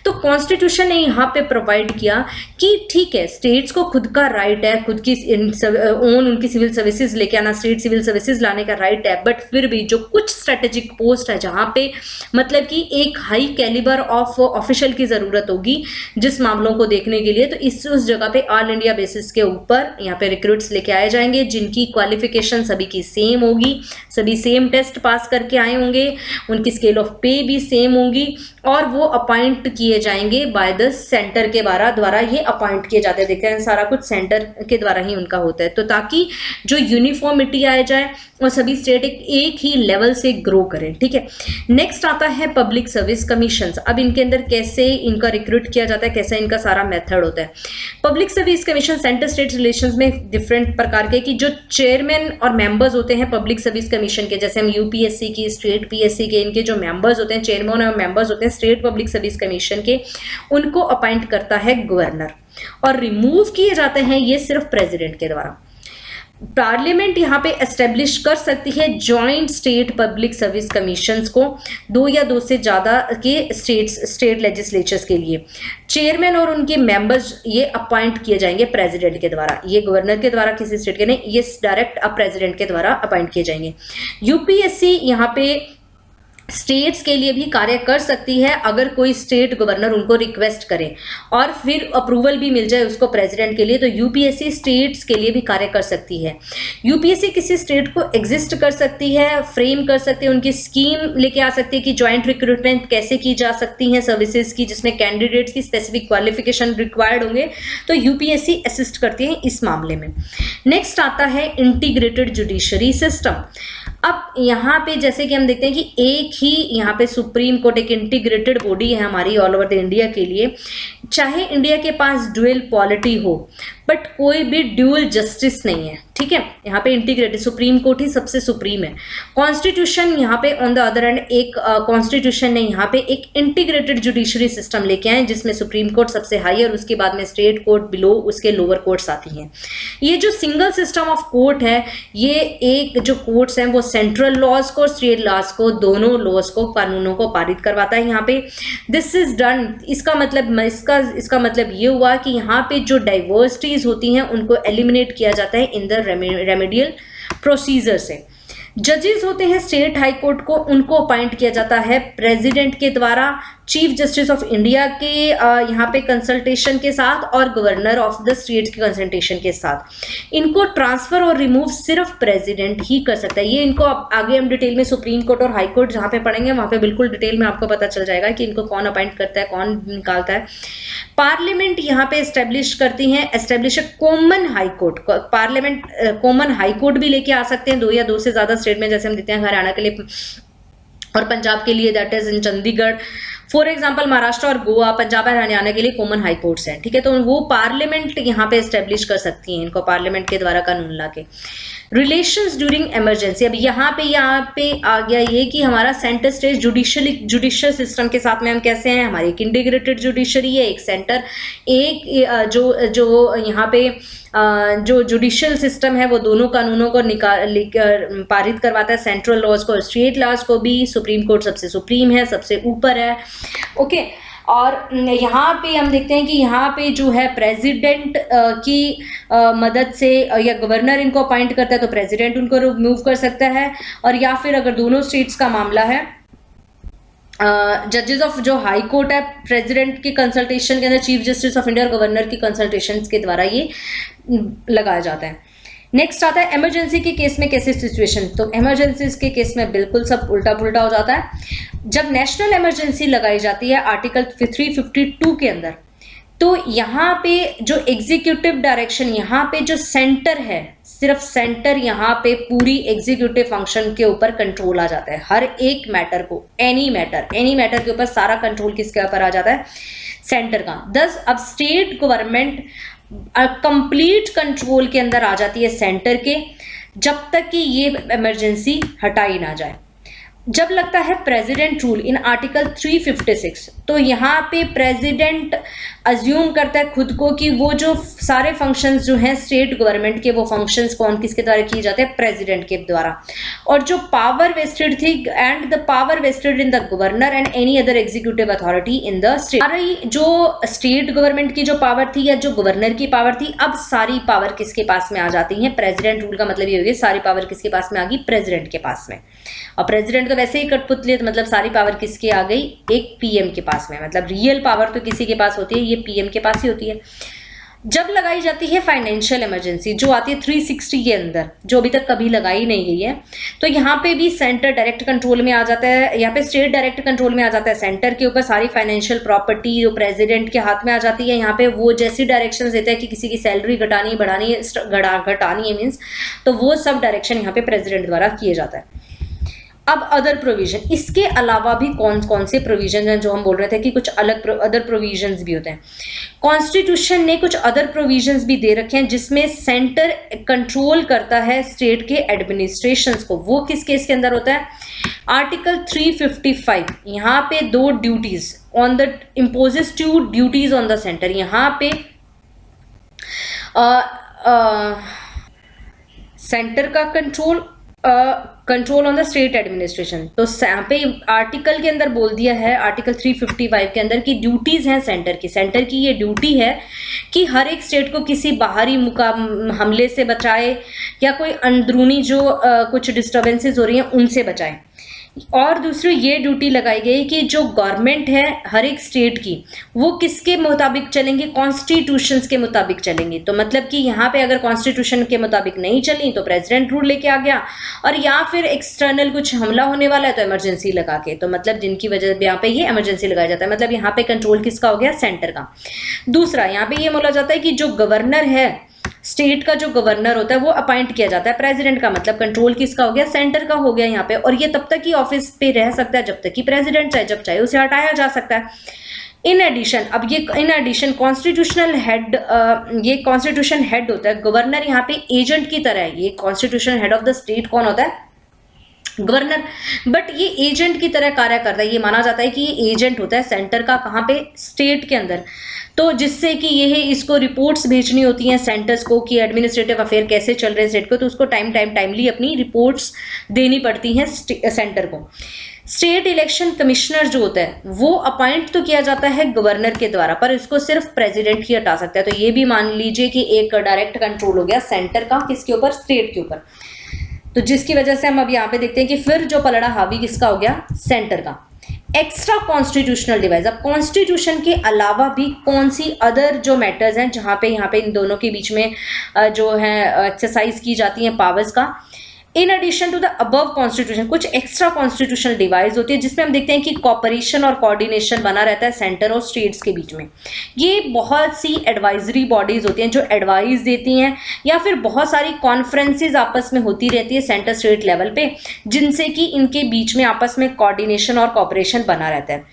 तो कॉन्स्टिट्यूशन ने यहाँ पे प्रोवाइड किया कि ठीक है स्टेट्स को खुद का राइट है, खुद की ओन उनकी सिविल सर्विसेज लेके आना, स्टेट सिविल सर्विसेज लाने का राइट है, बट फिर भी जो कुछ स्ट्रेटेजिक पोस्ट है जहाँ पे मतलब कि एक हाई कैलिबर ऑफ ऑफिशियल की जरूरत होगी जिस मामलों को देखने के लिए, तो उस जगह पे ऑल इंडिया बेसिस के ऊपर यहाँ पे रिक्रूट्स लेके आए जाएंगे जिनकी क्वालिफिकेशन सभी की सेम होगी, सभी सेम टेस्ट पास करके आए होंगे, उनकी स्केल ऑफ पे भी सेम होगी और वो अपॉइंट किए जाएंगे बाय द सेंटर के द्वारा ये अपॉइंट किए जाते हैं। देखते हैं सारा कुछ सेंटर के द्वारा ही उनका होता है, तो ताकि जो यूनिफॉर्मिटी आ जाए और सभी स्टेट एक ही लेवल से ग्रो करें। ठीक है, नेक्स्ट आता है पब्लिक सर्विस कमीशंस। अब इनके अंदर कैसे इनका रिक्रूट किया जाता है, कैसा इनका सारा मेथड होता है। Public service commission centre state relations में डिफरेंट प्रकार के कि जो चेयरमैन और मेंबर्स होते हैं पब्लिक सर्विस कमीशन के, जैसे हम यूपीएससी की, स्टेट पीएससी के, इनके जो मेंबर्स होते हैं, चेयरमैन और मेंबर्स होते हैं स्टेट पब्लिक सर्विस कमीशन के, उनको अपॉइंट करता है गवर्नर और रिमूव किए जाते हैं ये सिर्फ प्रेसिडेंट के द्वारा। पार्लियामेंट यहाँ पे एस्टेब्लिश कर सकती है joint state public service commissions को, 2 या 2 से ज़्यादा के स्टेट लेजिस्लेचर्स के लिए। चेयरमैन और उनके मेंबर्स ये अपॉइंट किए जाएंगे प्रेसिडेंट के द्वारा, ये गवर्नर के द्वारा किसी स्टेट के नहीं, ये डायरेक्ट अब प्रेसिडेंट के द्वारा अपॉइंट किए जाएंगे। यूपीएससी यहाँ पे स्टेट्स के लिए भी कार्य कर सकती है अगर कोई स्टेट गवर्नर उनको रिक्वेस्ट करे और फिर अप्रूवल भी मिल जाए उसको प्रेसिडेंट के लिए, तो यूपीएससी स्टेट्स के लिए भी कार्य कर सकती है। यूपीएससी किसी स्टेट को एग्जिस्ट कर सकती है, फ्रेम कर सकती है, उनकी स्कीम लेके आ सकती है कि ज्वाइंट रिक्रूटमेंट कैसे की जा सकती है सर्विसेज की, जिसमें कैंडिडेट्स की स्पेसिफिक क्वालिफिकेशन रिक्वायर्ड होंगे, तो यूपीएससी असिस्ट करती है इस मामले में। नेक्स्ट आता है इंटीग्रेटेड जुडिशरी सिस्टम। अब यहाँ पे जैसे कि हम देखते हैं कि एक ही यहाँ पे सुप्रीम कोर्ट एक इंटीग्रेटेड बॉडी है हमारी ऑल ओवर द इंडिया के लिए, चाहे इंडिया के पास ड्यूअल पॉलिटी हो बट कोई भी ड्यूअल जस्टिस नहीं है। ठीक है, यहाँ पे इंटीग्रेटेड सुप्रीम कोर्ट ही सबसे सुप्रीम है। कॉन्स्टिट्यूशन यहाँ पे ऑन द अदर एंड एक कॉन्स्टिट्यूशन ने यहाँ पे एक इंटीग्रेटेड जुडिशरी सिस्टम लेके आए जिसमें सुप्रीम कोर्ट सबसे हाई और उसके बाद में स्टेट कोर्ट बिलो उसके लोअर कोर्ट्स आती हैं। ये जो सिंगल सिस्टम ऑफ कोर्ट है, ये एक जो कोर्ट्स हैं वो सेंट्रल लॉज को, स्टेट लॉज को, दोनों लॉज को, कानूनों को पारित करवाता है। यहाँ पे दिस इज डन, इसका मतलब ये हुआ कि यहाँ पे जो डाइवर्सिटीज होती हैं उनको एलिमिनेट किया जाता है इन द रेमेडियल प्रोसीजर से। जजेस होते हैं स्टेट हाई कोर्ट को, उनको अपॉइंट किया जाता है प्रेसिडेंट के द्वारा चीफ जस्टिस ऑफ इंडिया के यहाँ पे कंसल्टेशन के साथ और गवर्नर ऑफ द स्टेट के कंसल्टेशन के साथ। इनको ट्रांसफर और रिमूव सिर्फ प्रेसिडेंट ही कर सकता है। ये इनको आगे हम डिटेल में सुप्रीम कोर्ट और हाई कोर्ट जहाँ पे पढ़ेंगे वहाँ पे बिल्कुल डिटेल में आपको पता चल जाएगा कि इनको कौन अपॉइंट करता है, कौन निकालता है। पार्लियामेंट यहाँ पे एस्टेब्लिश करती है, establish common high court. Parliament common high court भी लेके आ सकते हैं 2 या 2 से ज्यादा स्टेट में, जैसे हम देखते हैं हरियाणा के लिए और पंजाब के लिए that is in Chandigarh. For example Maharashtra और गोवा, पंजाब और हरियाणा के लिए कॉमन हाई कोर्ट्स हैं, ठीक है। तो वो पार्लियामेंट यहाँ पे एस्टेब्लिश कर सकती हैं इनको पार्लियामेंट के द्वारा कानून लाके। रिलेशंस ड्यूरिंग इमरजेंसी, अब यहाँ पे आ गया ये कि हमारा सेंटर स्टेट जुडिशियल सिस्टम के साथ में हम कैसे हैं, हमारी एक इंटीग्रेटेड जुडिशरी है, एक सेंटर, एक जो यहाँ पे जो जुडिशियल सिस्टम है वो दोनों कानूनों को पारित करवाता है, सेंट्रल लॉज को और स्टेट लॉज को भी। सुप्रीम कोर्ट सबसे सुप्रीम है, सबसे ऊपर है, ओके। और यहाँ पे हम देखते हैं कि यहाँ पे जो है प्रेसिडेंट की मदद से या गवर्नर इनको अपॉइंट करता है तो प्रेसिडेंट उनको रिमूव कर सकता है। और या फिर अगर दोनों स्टेट्स का मामला है, जजेस ऑफ जो हाई कोर्ट है, प्रेसिडेंट की कंसल्टेशन के अंदर चीफ जस्टिस ऑफ इंडिया और गवर्नर की कंसल्टेशन के द्वारा ये लगाया जाता है। नेक्स्ट आता है इमरजेंसी के केस में कैसे सिचुएशन। तो इमरजेंसी के केस में बिल्कुल सब उल्टा पुल्टा हो जाता है। जब नेशनल इमरजेंसी लगाई जाती है आर्टिकल 352 के अंदर, तो यहाँ पे जो एग्जीक्यूटिव डायरेक्शन, यहाँ पे जो सेंटर है, सिर्फ सेंटर यहाँ पे पूरी एग्जीक्यूटिव फंक्शन के ऊपर कंट्रोल आ जाता है। हर एक मैटर को, एनी मैटर के ऊपर सारा कंट्रोल किसके ऊपर आ जाता है, सेंटर का। thus अब स्टेट गवर्नमेंट कंप्लीट कंट्रोल के अंदर आ जाती है सेंटर के, जब तक कि ये इमरजेंसी हटाई ना जाए। जब लगता है प्रेसिडेंट रूल इन आर्टिकल 356, तो यहाँ पे प्रेसिडेंट अज्यूम करता है खुद को कि वो जो सारे फंक्शंस जो हैं स्टेट गवर्नमेंट के, वो फंक्शंस कौन किसके द्वारा किए जाते हैं, प्रेसिडेंट के द्वारा। और जो पावर वेस्टेड थी and the power vested in the governor and any other executive authority in the state, सारी जो स्टेट गवर्नमेंट की जो पावर थी या जो गवर्नर की पावर थी, अब सारी पावर किसके पास में आ जाती है, प्रेसिडेंट रूल का मतलब ये हो गया सारी पावर किसके पास में आ गई, प्रेसिडेंट के पास में। और प्रेसिडेंट तो वैसे ही कठपुतली, तो मतलब सारी पावर किसकी आ गई, एक पीएम के पास में। मतलब रियल पावर तो किसी के पास होती है, ये पीएम के पास ही होती है। जब लगाई जाती है फाइनेंशियल इमरजेंसी, जो आती है 360 के अंदर, जो अभी तक कभी लगाई नहीं गई है, तो यहाँ पे भी सेंटर डायरेक्ट कंट्रोल में आ जाता है। यहाँ पे स्टेट डायरेक्ट कंट्रोल में आ जाता है सेंटर के ऊपर, सारी फाइनेंशियल प्रॉपर्टी जो प्रेसिडेंट के हाथ में आ जाती है। यहाँ पे वो जैसी डायरेक्शन देता है कि किसी की सैलरी घटानी बढ़ानी है, घटानी है मीन्स, तो वो सब डायरेक्शन यहाँ पे प्रेसिडेंट द्वारा किए जाता है। अब अदर प्रोविजन, इसके अलावा भी कौन कौन से प्रोविजन हैं, जो हम बोल रहे थे कि कुछ अलग अदर प्रोविजंस भी होते हैं। कॉन्स्टिट्यूशन ने कुछ अदर प्रोविजंस भी दे रखे हैं जिसमें सेंटर कंट्रोल करता है स्टेट के एडमिनिस्ट्रेशंस को। वो किस केस के अंदर होता है, आर्टिकल 355, यहाँ पे 2 duties on the imposes 2 duties on the centre. यहाँ पे सेंटर का control on the state administration. तो यहाँ पे आर्टिकल के अंदर बोल दिया है, आर्टिकल 355 के अंदर की ड्यूटीज हैं सेंटर की ये ड्यूटी है कि हर एक स्टेट को किसी बाहरी हमले से बचाए या कोई अंदरूनी जो कुछ डिस्टर्बेंसेस हो रही हैं उनसे बचाए। और दूसरी ये ड्यूटी लगाई गई कि जो गवर्नमेंट है हर एक स्टेट की, वो किसके मुताबिक चलेंगे, कॉन्स्टिट्यूशंस के मुताबिक चलेंगे। तो मतलब कि यहाँ पे अगर कॉन्स्टिट्यूशन के मुताबिक नहीं चली तो प्रेसिडेंट रूल लेके आ गया, और या फिर एक्सटर्नल कुछ हमला होने वाला है तो इमरजेंसी लगा के, तो मतलब जिनकी वजह से यहाँ पे ये इमरजेंसी लगाया जाता है। मतलब यहाँ पे कंट्रोल किसका हो गया, सेंटर का। दूसरा यहाँ पे ये बोला जाता है कि जो गवर्नर है, स्टेट का जो गवर्नर होता है वो अपॉइंट किया जाता है प्रेसिडेंट का, मतलब कंट्रोल किसका हो गया, सेंटर का हो गया यहाँ पे। और ये तब तक ही ऑफिस पे रह सकता है जब तक कि प्रेसिडेंट चाहे, जब चाहे उसे हटाया जा सकता है। इन एडिशन, अब ये इन एडिशन कॉन्स्टिट्यूशनल हेड, ये कॉन्स्टिट्यूशन हेड होता है। गवर्नर यहाँ पे एजेंट की तरह है। ये constitution head of the state कौन होता है, गवर्नर, बट ये एजेंट की तरह कार्य करता है। ये माना जाता है कि ये एजेंट होता है सेंटर का, कहाँ पे, स्टेट के अंदर। तो जिससे कि ये है इसको रिपोर्ट्स भेजनी होती हैं सेंटर्स को कि एडमिनिस्ट्रेटिव अफेयर कैसे चल रहे हैं स्टेट को, तो उसको टाइमली अपनी रिपोर्ट्स देनी पड़ती हैं सेंटर को। स्टेट इलेक्शन कमिश्नर जो होता है वो अपॉइंट तो किया जाता है गवर्नर के द्वारा, पर इसको सिर्फ प्रेसिडेंट ही हटा सकता है। तो ये भी मान लीजिए कि एक डायरेक्ट कंट्रोल हो गया सेंटर का, किसके ऊपर, स्टेट के ऊपर। तो जिसकी वजह से हम अब यहाँ पे देखते हैं कि फिर जो पलड़ा हावी किसका हो गया, सेंटर का। एक्स्ट्रा कॉन्स्टिट्यूशनल डिवाइस, अब कॉन्स्टिट्यूशन के अलावा भी कौन सी अदर जो मैटर्स हैं जहाँ पे यहाँ पे इन दोनों के बीच में जो है एक्सरसाइज की जाती है पावर्स का, in addition to the above constitution कुछ एक्स्ट्रा कॉन्स्टिट्यूशनल डिवाइस होती है जिसमें हम देखते हैं कि कॉपरेशन और कोऑर्डिनेशन बना रहता है सेंटर और स्टेट्स के बीच में। ये बहुत सी एडवाइजरी बॉडीज होती हैं जो एडवाइस देती हैं, या फिर बहुत सारी कॉन्फ्रेंसेज आपस में होती रहती है सेंटर स्टेट लेवल पे, जिनसे कि इनके बीच में आपस में कोऑर्डिनेशन और कॉपरेशन बना रहता है।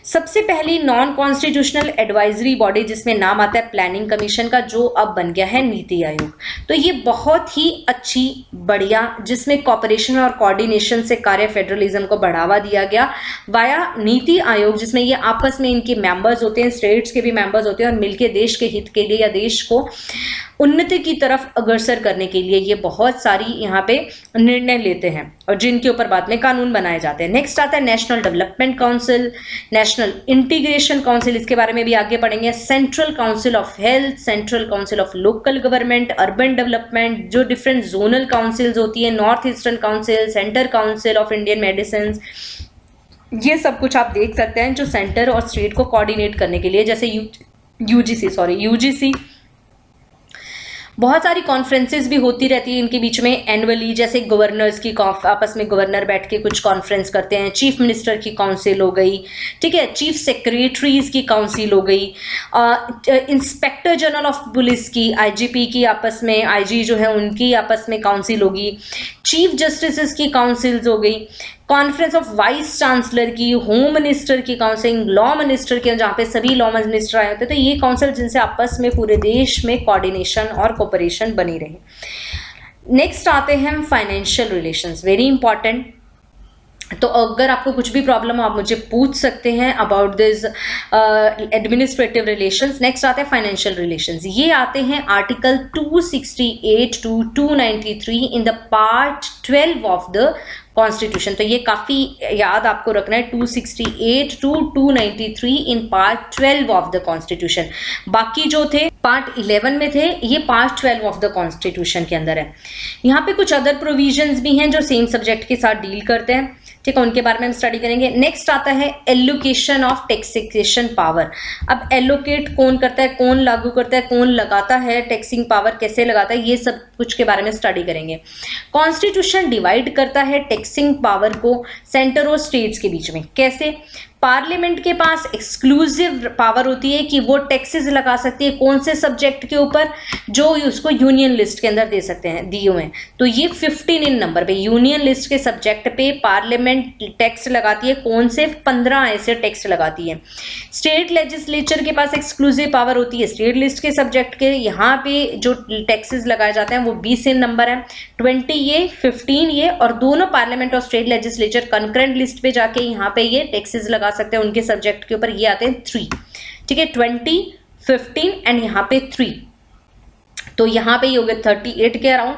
सबसे पहली नॉन कॉन्स्टिट्यूशनल एडवाइजरी बॉडी जिसमें नाम आता है प्लानिंग कमीशन का, जो अब बन गया है नीति आयोग। तो ये बहुत ही अच्छी बढ़िया, जिसमें कॉपरेशन और कोऑर्डिनेशन से कार्य फेडरलिज्म को बढ़ावा दिया गया वाया नीति आयोग, जिसमें ये आपस में इनके मेंबर्स होते हैं, स्टेट्स के भी मेंबर्स होते हैं, और मिलकर देश के हित के लिए या देश को उन्नति की तरफ अग्रसर करने के लिए ये बहुत सारी यहाँ पे निर्णय लेते हैं और जिनके ऊपर बाद में कानून बनाए जाते हैं। नेक्स्ट आता है national development council, national integration council, इसके बारे में भी आगे पढ़ेंगे। Central council of health, central council of local government, urban development, जो डिफरेंट जोनल काउंसिल्स होती है, north eastern council, centre council of Indian medicine, ये सब कुछ आप देख सकते हैं जो सेंटर और स्टेट को कोऑर्डिनेट करने के लिए, जैसे यूजीसी बहुत सारी कॉन्फ्रेंसेस भी होती रहती है इनके बीच में एनुअली, जैसे गवर्नर्स की आपस में गवर्नर बैठ के कुछ कॉन्फ्रेंस करते हैं, चीफ मिनिस्टर की काउंसिल हो गई, ठीक है, चीफ सेक्रेटरीज की काउंसिल हो गई, इंस्पेक्टर जनरल ऑफ पुलिस की, आईजीपी की आपस में, आईजी जो है उनकी आपस में काउंसिल होगी, चीफ जस्टिस की काउंसिल्स हो गई, कॉन्फ्रेंस ऑफ वाइस चांसलर की, होम मिनिस्टर की काउंसिल, लॉ मिनिस्टर की, जहाँ पे सभी लॉ मिनिस्टर आए होते हैं। तो ये काउंसिल जिनसे आपस में पूरे देश में कोऑर्डिनेशन और कोऑपरेशन बनी रहे। नेक्स्ट आते हैं फाइनेंशियल रिलेशंस, वेरी इंपॉर्टेंट। तो अगर आपको कुछ भी प्रॉब्लम हो आप मुझे पूछ सकते हैं about this administrative relations. Next आते हैं फाइनेंशियल रिलेशंस, ये आते हैं article 268 to 293 in the part 12 of the constitution. तो ये काफी याद आपको रखना है, 268 to 293 in part 12 of the constitution. बाकी जो थे पार्ट 11 में थे, ये पार्ट 12 ऑफ द कॉन्स्टिट्यूशन के अंदर है। यहाँ पे कुछ अदर प्रोविजंस भी हैं जो सेम सब्जेक्ट के साथ डील करते हैं, ठीक है, उनके बारे में हम स्टडी करेंगे। नेक्स्ट आता है एलोकेशन ऑफ टैक्सेशन पावर। अब एलोकेट कौन करता है, कौन लागू करता है, कौन लगाता है, टैक्सिंग पावर कैसे लगाता है, ये सब कुछ के बारे में स्टडी करेंगे। कॉन्स्टिट्यूशन डिवाइड करता है टैक्सिंग पावर को सेंटर और स्टेट्स के बीच में, कैसे? पार्लियामेंट के पास एक्सक्लूसिव पावर होती है कि वो टैक्सेस लगा सकती है, कौन से सब्जेक्ट के ऊपर, जो उसको यूनियन लिस्ट के अंदर दे सकते हैं, दिए हुए हैं। तो ये 15 इन नंबर पे यूनियन लिस्ट के सब्जेक्ट पे पार्लियामेंट टैक्स लगाती है, कौन से 15 ऐसे टैक्स लगाती है। स्टेट लेजिस्लेचर के पास एक्सक्लूसिव पावर होती है स्टेट लिस्ट के सब्जेक्ट के, यहाँ पे जो टैक्सेस लगाए जाते हैं वो 20 इन नंबर है, 20 ये 15 ये, और दोनों पार्लियामेंट और स्टेट लेजिस्लेचर कंकरेंट लिस्ट पे जाके यहाँ पे ये टैक्सेस लगा सकते हैं उनके सब्जेक्ट के ऊपर। ये आते हैं 3, ठीक है, 20, 15 एंड यहाँ पे 3, तो यहाँ पे ये हो गए 38 के अराउंड।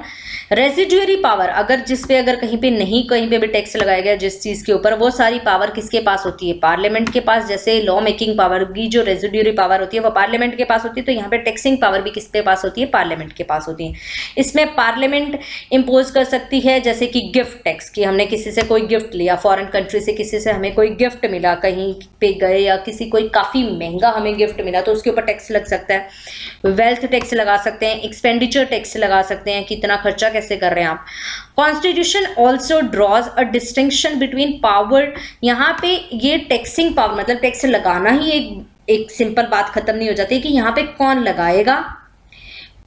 रेजिडुअरी पावर, अगर जिस पे अगर कहीं पे नहीं, कहीं पे भी टैक्स लगाया गया जिस चीज के ऊपर, वो सारी पावर किसके पास होती है? पार्लियामेंट के पास। जैसे लॉ मेकिंग पावर की जो रेजिडुअरी पावर होती है वो पार्लियामेंट के पास होती है, तो यहाँ पे टैक्सिंग पावर भी किसके पास होती है? पार्लियामेंट के पास होती है। इसमें पार्लियामेंट इम्पोज कर सकती है, जैसे कि गिफ्ट टैक्स, कि हमने किसी से कोई गिफ्ट लिया, फॉरेन कंट्री से किसी से हमें कोई गिफ्ट मिला, कहीं पे गए या किसी कोई काफी महंगा हमें गिफ्ट मिला, तो उसके ऊपर टैक्स लग सकता है। वेल्थ टैक्स लगा सकते हैं, एक्सपेंडिचर टैक्स लगा सकते हैं, कितना खर्चा कैसे कर रहे हैं आप। Constitution also draws a distinction between power, यहाँ पे ये टैक्सिंग पावर मतलब टैक्स लगाना ही एक सिंपल बात खत्म नहीं हो जाती कि यहाँ पे कौन लगाएगा,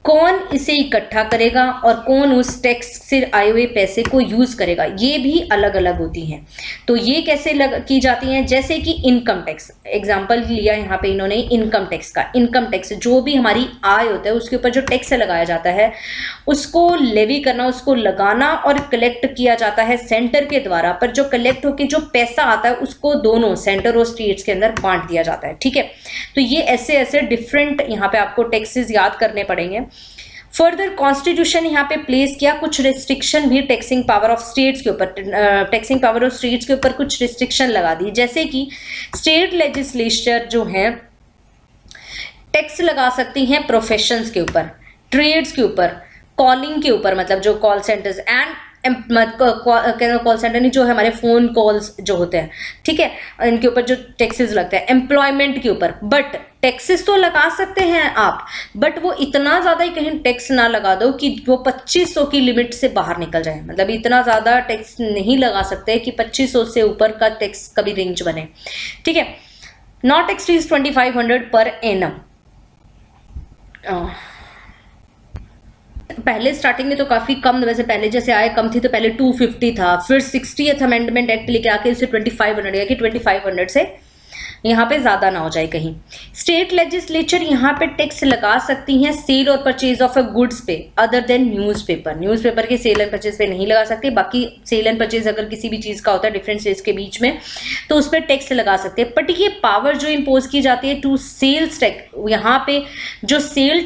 कौन इसे इकट्ठा करेगा और कौन उस टैक्स से आए हुए पैसे को यूज करेगा, ये भी अलग अलग होती हैं। तो ये कैसे की जाती हैं? जैसे कि इनकम टैक्स, एग्जांपल लिया यहाँ पे इन्होंने इनकम टैक्स का। इनकम टैक्स जो भी हमारी आय होता है उसके ऊपर जो टैक्स लगाया जाता है उसको लेवी करना, उसको लगाना और कलेक्ट किया जाता है सेंटर के द्वारा, पर जो कलेक्ट होकर जो पैसा आता है उसको दोनों सेंटर और स्टेट्स के अंदर बांट दिया जाता है, ठीक है। तो ये ऐसे ऐसे डिफरेंट यहाँ पे आपको टैक्सेस याद करने पड़ेंगे। फर्दर कॉन्स्टिट्यूशन यहाँ पे प्लेस किया कुछ रिस्ट्रिक्शन भी टैक्सिंग पावर ऑफ स्टेट्स के ऊपर, टैक्सिंग पावर ऑफ स्टेट्स के ऊपर कुछ रिस्ट्रिक्शन लगा दी, जैसे कि स्टेट लेजिस्लेचर जो है टैक्स लगा सकती हैं प्रोफेशंस के ऊपर, ट्रेड्स के ऊपर, कॉलिंग के ऊपर, मतलब जो call centres, and call centre नहीं, जो है हमारे फोन कॉल्स जो होते हैं, ठीक है, इनके ऊपर जो टैक्सेस लगते हैं, एम्प्लॉयमेंट के ऊपर। बट टैक्सेस तो लगा सकते हैं आप, बट वो इतना ज्यादा ही कहीं टैक्स ना लगा दो कि वो 2500 की लिमिट से बाहर निकल जाए। मतलब इतना ज्यादा टैक्स नहीं लगा सकते कि 2500 से ऊपर का टैक्स कभी रेंज बने, ठीक है। Not exceed 2500 per annum. पहले स्टार्टिंग में तो काफी कम, वैसे पहले जैसे आय कम थी तो पहले 250 था, फिर 60th अमेंडमेंट एक्ट लेके आके इसे 2500 गया कि 2500 से यहाँ पे ज्यादा ना हो जाए कहीं। स्टेट लेजिस्लेचर यहाँ पे टैक्स लगा सकती हैं सेल और परचेज ऑफ अ गुड्स पे अदर देन न्यूज़पेपर। न्यूज़पेपर के सेल एंड परचेज पे नहीं लगा सकते, बाकी सेल एंड परचेज अगर किसी भी चीज का होता है डिफरेंट स्टेट्स के बीच में तो उस पर टैक्स लगा सकते हैं। बट ये पावर जो इम्पोज की जाती है टू सेल्स टैक्स, यहाँ पे जो सेल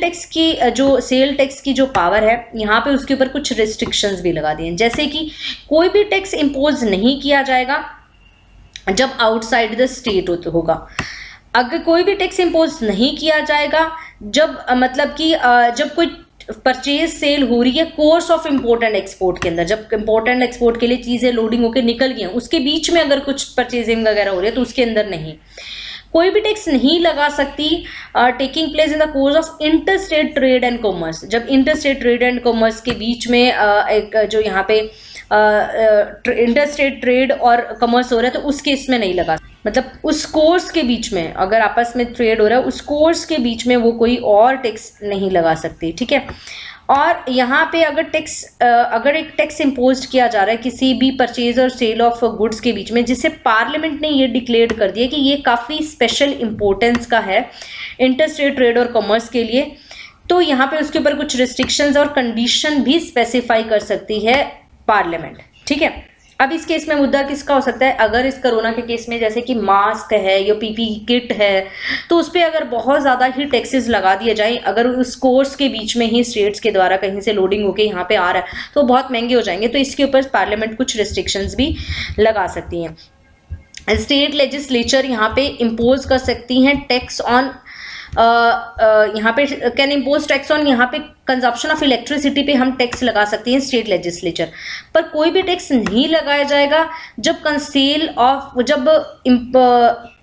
टैक्स की जो पावर है यहाँ पे उसके ऊपर कुछ रिस्ट्रिक्शंस भी लगा दिए, जैसे कि कोई भी टैक्स इम्पोज नहीं किया जाएगा जब आउटसाइड द स्टेट होगा। अगर कोई भी टैक्स इम्पोज नहीं किया जाएगा जब मतलब कि जब कोई परचेज सेल हो रही है कोर्स ऑफ इम्पोर्टेंट एक्सपोर्ट के अंदर, जब इम्पोर्टेंट एक्सपोर्ट के लिए चीजें लोडिंग होकर निकल गई हैं उसके बीच में अगर कुछ परचेजिंग वगैरह हो रही है तो उसके अंदर नहीं। कोई भी टैक्स नहीं लगा सकती taking place in the course of inter state trade and commerce, जब inter state trade and commerce के बीच में एक जो यहाँ पे इंटर स्टेट ट्रेड और कॉमर्स हो रहा है तो उस केस में नहीं लगा। मतलब उस कोर्स के बीच में अगर आपस में ट्रेड हो रहा है उस कोर्स के बीच में वो कोई और टैक्स नहीं लगा सकती, ठीक है। और यहाँ पे अगर एक टैक्स इम्पोज किया जा रहा है किसी भी परचेज और सेल ऑफ गुड्स के बीच में जिसे पार्लियामेंट ने ये डिक्लेयर कर दिया कि ये काफ़ी स्पेशल इंपॉर्टेंस का है इंटर स्टेट ट्रेड और कॉमर्स के लिए, तो यहाँ पे उसके ऊपर कुछ रिस्ट्रिक्शंस और कंडीशन भी स्पेसिफाई कर सकती है पार्लियामेंट, ठीक है। अब इस केस में मुद्दा किसका हो सकता है, अगर इस कोरोना के केस में जैसे कि मास्क है या पीपीई किट है तो उस पर अगर बहुत ज़्यादा ही टैक्सेस लगा दिए जाए, अगर उस कोर्स के बीच में ही स्टेट्स के द्वारा कहीं से लोडिंग होके यहाँ पे आ रहा है तो बहुत महंगे हो जाएंगे, तो इसके ऊपर पार्लियामेंट कुछ रिस्ट्रिक्शंस भी लगा सकती हैं। स्टेट लेजिस्लेचर यहाँ पे इम्पोज कर सकती हैं टैक्स ऑन यहाँ पे कैन इम्पोज टैक्स ऑन यहाँ पे कंजप्शन ऑफ इलेक्ट्रिसिटी पे हम टैक्स लगा सकते हैं स्टेट लेजिस्लेचर, पर कोई भी टैक्स नहीं लगाया जाएगा जब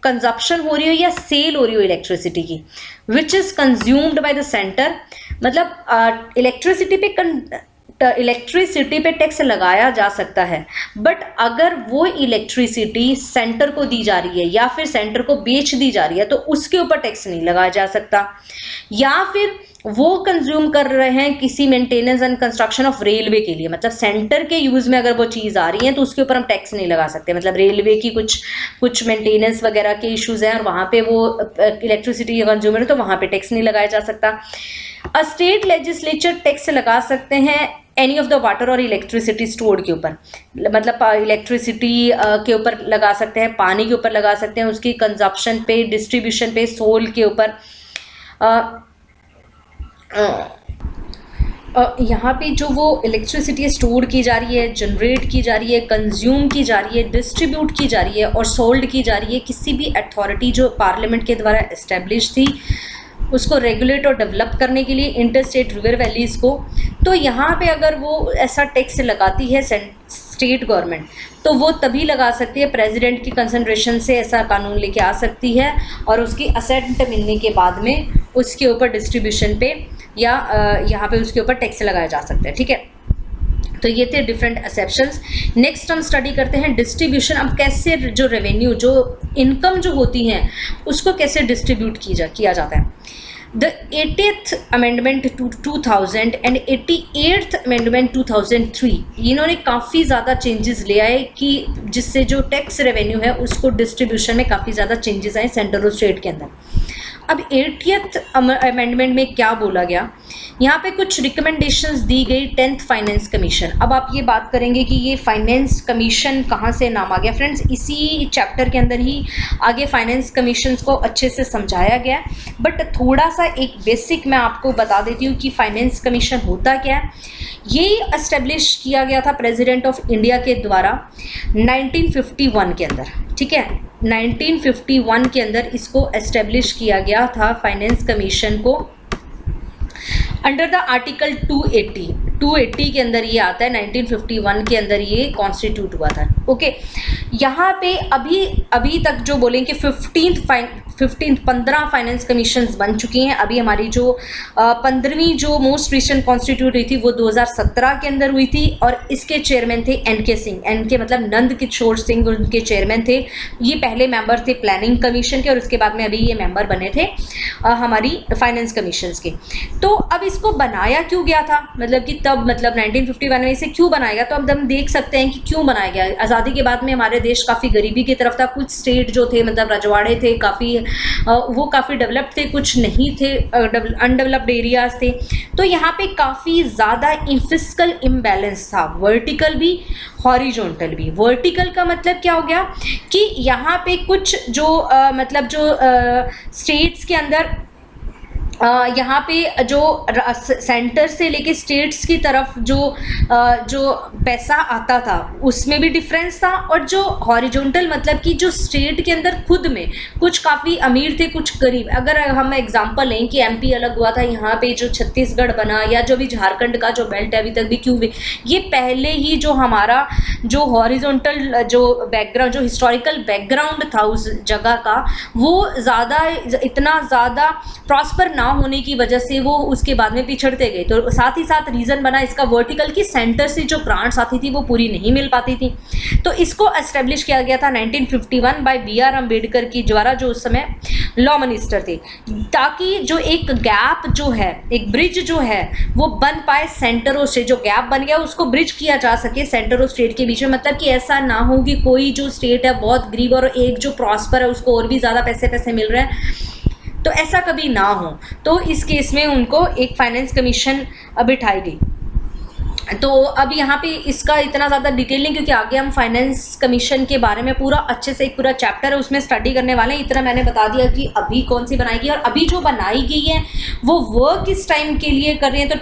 कंजप्शन हो रही हो या सेल हो रही हो इलेक्ट्रिसिटी की which is consumed by the centre. मतलब इलेक्ट्रिसिटी पे टैक्स लगाया जा सकता है, बट अगर वो इलेक्ट्रिसिटी सेंटर को दी जा रही है या फिर सेंटर को बेच दी जा रही है तो उसके ऊपर टैक्स नहीं लगाया जा सकता। या फिर वो कंज्यूम कर रहे हैं किसी maintenance and construction of railway के लिए, मतलब सेंटर के यूज में अगर वो चीज़ आ रही है तो उसके ऊपर हम टैक्स नहीं लगा सकते। मतलब रेलवे की कुछ मेंटेनेंस वगैरह के इश्यूज हैं और वहाँ पे वो इलेक्ट्रिसिटी कंज्यूमर है तो वहाँ पे टैक्स नहीं लगाया जा सकता। अ स्टेट लेजिस्लेचर टैक्स लगा सकते हैं एनी ऑफ द वाटर और इलेक्ट्रिसिटी स्टोर्ड के ऊपर, मतलब इलेक्ट्रिसिटी के ऊपर लगा सकते हैं, पानी के ऊपर लगा सकते हैं, उसकी कंजप्शन पे, डिस्ट्रीब्यूशन पे, सोल के ऊपर। यहाँ पे जो वो इलेक्ट्रिसिटी स्टोर की जा रही है, जनरेट की जा रही है, कंज्यूम की जा रही है, डिस्ट्रीब्यूट की जा रही है और सोल्ड की जा रही है किसी भी अथॉरिटी जो पार्लियामेंट के द्वारा एस्टेब्लिश थी उसको रेगुलेट और डेवलप करने के लिए इंटर स्टेट रिवर वैलीज को, तो यहाँ पे अगर वो ऐसा टैक्स लगाती है स्टेट गवर्नमेंट तो वो तभी लगा सकती है, प्रेसिडेंट की कंसंट्रेशन से ऐसा कानून लेके आ सकती है और उसकी असेंट मिलने के बाद में उसके ऊपर डिस्ट्रीब्यूशन पे या यहाँ पे उसके ऊपर टैक्स लगाया जा सकता है, ठीक है। तो ये थे डिफरेंट एक्सेप्शंस। नेक्स्ट हम स्टडी करते हैं डिस्ट्रीब्यूशन। अब कैसे जो रेवेन्यू, जो इनकम जो होती हैं उसको कैसे डिस्ट्रीब्यूट किया जाता है। The 80th Amendment to 2000 and 88th Amendment 2003 इन्होंने काफ़ी ज़्यादा चेंजेस ले आए कि जिससे जो टैक्स रेवेन्यू है उसको डिस्ट्रीब्यूशन में काफ़ी ज़्यादा चेंजेस आए सेंट्रल और स्टेट के अंदर। अब 80th अमेंडमेंट में क्या बोला गया, यहाँ पे कुछ रिकमेंडेशंस दी गई 10th फाइनेंस कमीशन। अब आप ये बात करेंगे कि ये फाइनेंस कमीशन कहाँ से नाम आ गया। फ्रेंड्स, इसी चैप्टर के अंदर ही आगे फाइनेंस कमीशन को अच्छे से समझाया गया, बट थोड़ा सा एक बेसिक मैं आपको बता देती हूँ कि फाइनेंस कमीशन होता क्या है। ये एस्टेब्लिश किया गया था प्रेसिडेंट ऑफ इंडिया के द्वारा 1951 के अंदर, ठीक है। 1951 के अंदर इसको एस्टेब्लिश किया गया था फाइनेंस कमीशन को अंडर द आर्टिकल 280 280 के अंदर ये आता है, 1951 के अंदर ये कॉन्स्टिट्यूट हुआ था। ओके, यहाँ पे अभी तक जो बोलें कि 15 फाइनेंस कमीशंस बन चुकी हैं। अभी हमारी जो 15वीं जो मोस्ट रिसेंट कॉन्स्टिट्यूट हुई थी वो 2017 के अंदर हुई थी, और इसके चेयरमैन थे एनके सिंह, एनके मतलब नंद किशोर सिंह उनके चेयरमैन थे। ये पहले मेंबर थे प्लानिंग कमीशन के, और उसके बाद में अभी ये मेंबर बने थे हमारी फाइनेंस कमीशंस के। तो अब इसको बनाया क्यों गया था, मतलब कि तब मतलब 1951 में इसे क्यों बनाया गया, तो अब हम देख सकते हैं कि क्यों बनाया गया। आज़ादी के बाद में हमारे देश काफ़ी गरीबी की तरफ था, कुछ स्टेट जो थे मतलब रजवाड़े थे काफ़ी, वो काफ़ी डेवलप्ड थे, कुछ नहीं थे, अनडेवलप्ड एरियाज थे। तो यहाँ पे काफ़ी ज़्यादा फिस्कल इम्बैलेंस था, वर्टिकल भी हॉरिजॉन्टल भी। वर्टिकल का मतलब क्या हो गया कि यहाँ पे कुछ जो मतलब जो स्टेट्स के अंदर यहाँ पे जो सेंटर से लेके स्टेट्स की तरफ जो पैसा आता था उसमें भी डिफरेंस था, और जो हॉरिजॉन्टल मतलब कि जो स्टेट के अंदर खुद में कुछ काफ़ी अमीर थे कुछ गरीब। अगर हम एग्जांपल लें कि एमपी अलग हुआ था, यहाँ पे जो छत्तीसगढ़ बना या जो भी झारखंड का जो बेल्ट है अभी तक भी क्यों भी, ये पहले ही जो हमारा जो हॉरिजॉन्टल जो बैकग्राउंड, जो हिस्टोरिकल बैकग्राउंड था उस जगह का, वो इतना ज़्यादा प्रॉस्पर ना होने की वजह से वो उसके बाद में पिछड़ते गए। तो साथ ही साथ रीजन बना इसका वर्टिकल की सेंटर से जो ग्रांट्स आती थी वो पूरी नहीं मिल पाती थी। तो इसको एस्टेब्लिश किया गया था 1951 बाय BR अम्बेडकर की द्वारा, जो उस समय लॉ मिनिस्टर थे, ताकि जो एक गैप जो है, एक ब्रिज जो है वो बन पाए सेंटरों से, जो गैप बन गया उसको ब्रिज किया जा सके सेंटर और स्टेट के बीच में। मतलब कि ऐसा ना हो कि कोई जो स्टेट है बहुत गरीब और एक जो प्रॉस्पर है उसको और भी ज़्यादा पैसे मिल रहे हैं, तो ऐसा कभी ना हो। तो इस केस में उनको एक फाइनेंस कमीशन बिठाई गई। तो अब यहाँ पे इसका इतना ज़्यादा डिटेल नहीं, क्योंकि आगे हम फाइनेंस कमीशन के बारे में पूरा अच्छे से एक पूरा चैप्टर है उसमें स्टडी करने वाले हैं। इतना मैंने बता दिया कि अभी कौन सी बनाई गई, और अभी जो बनाई गई है वो वर्क किस टाइम के लिए कर रहे हैं। तो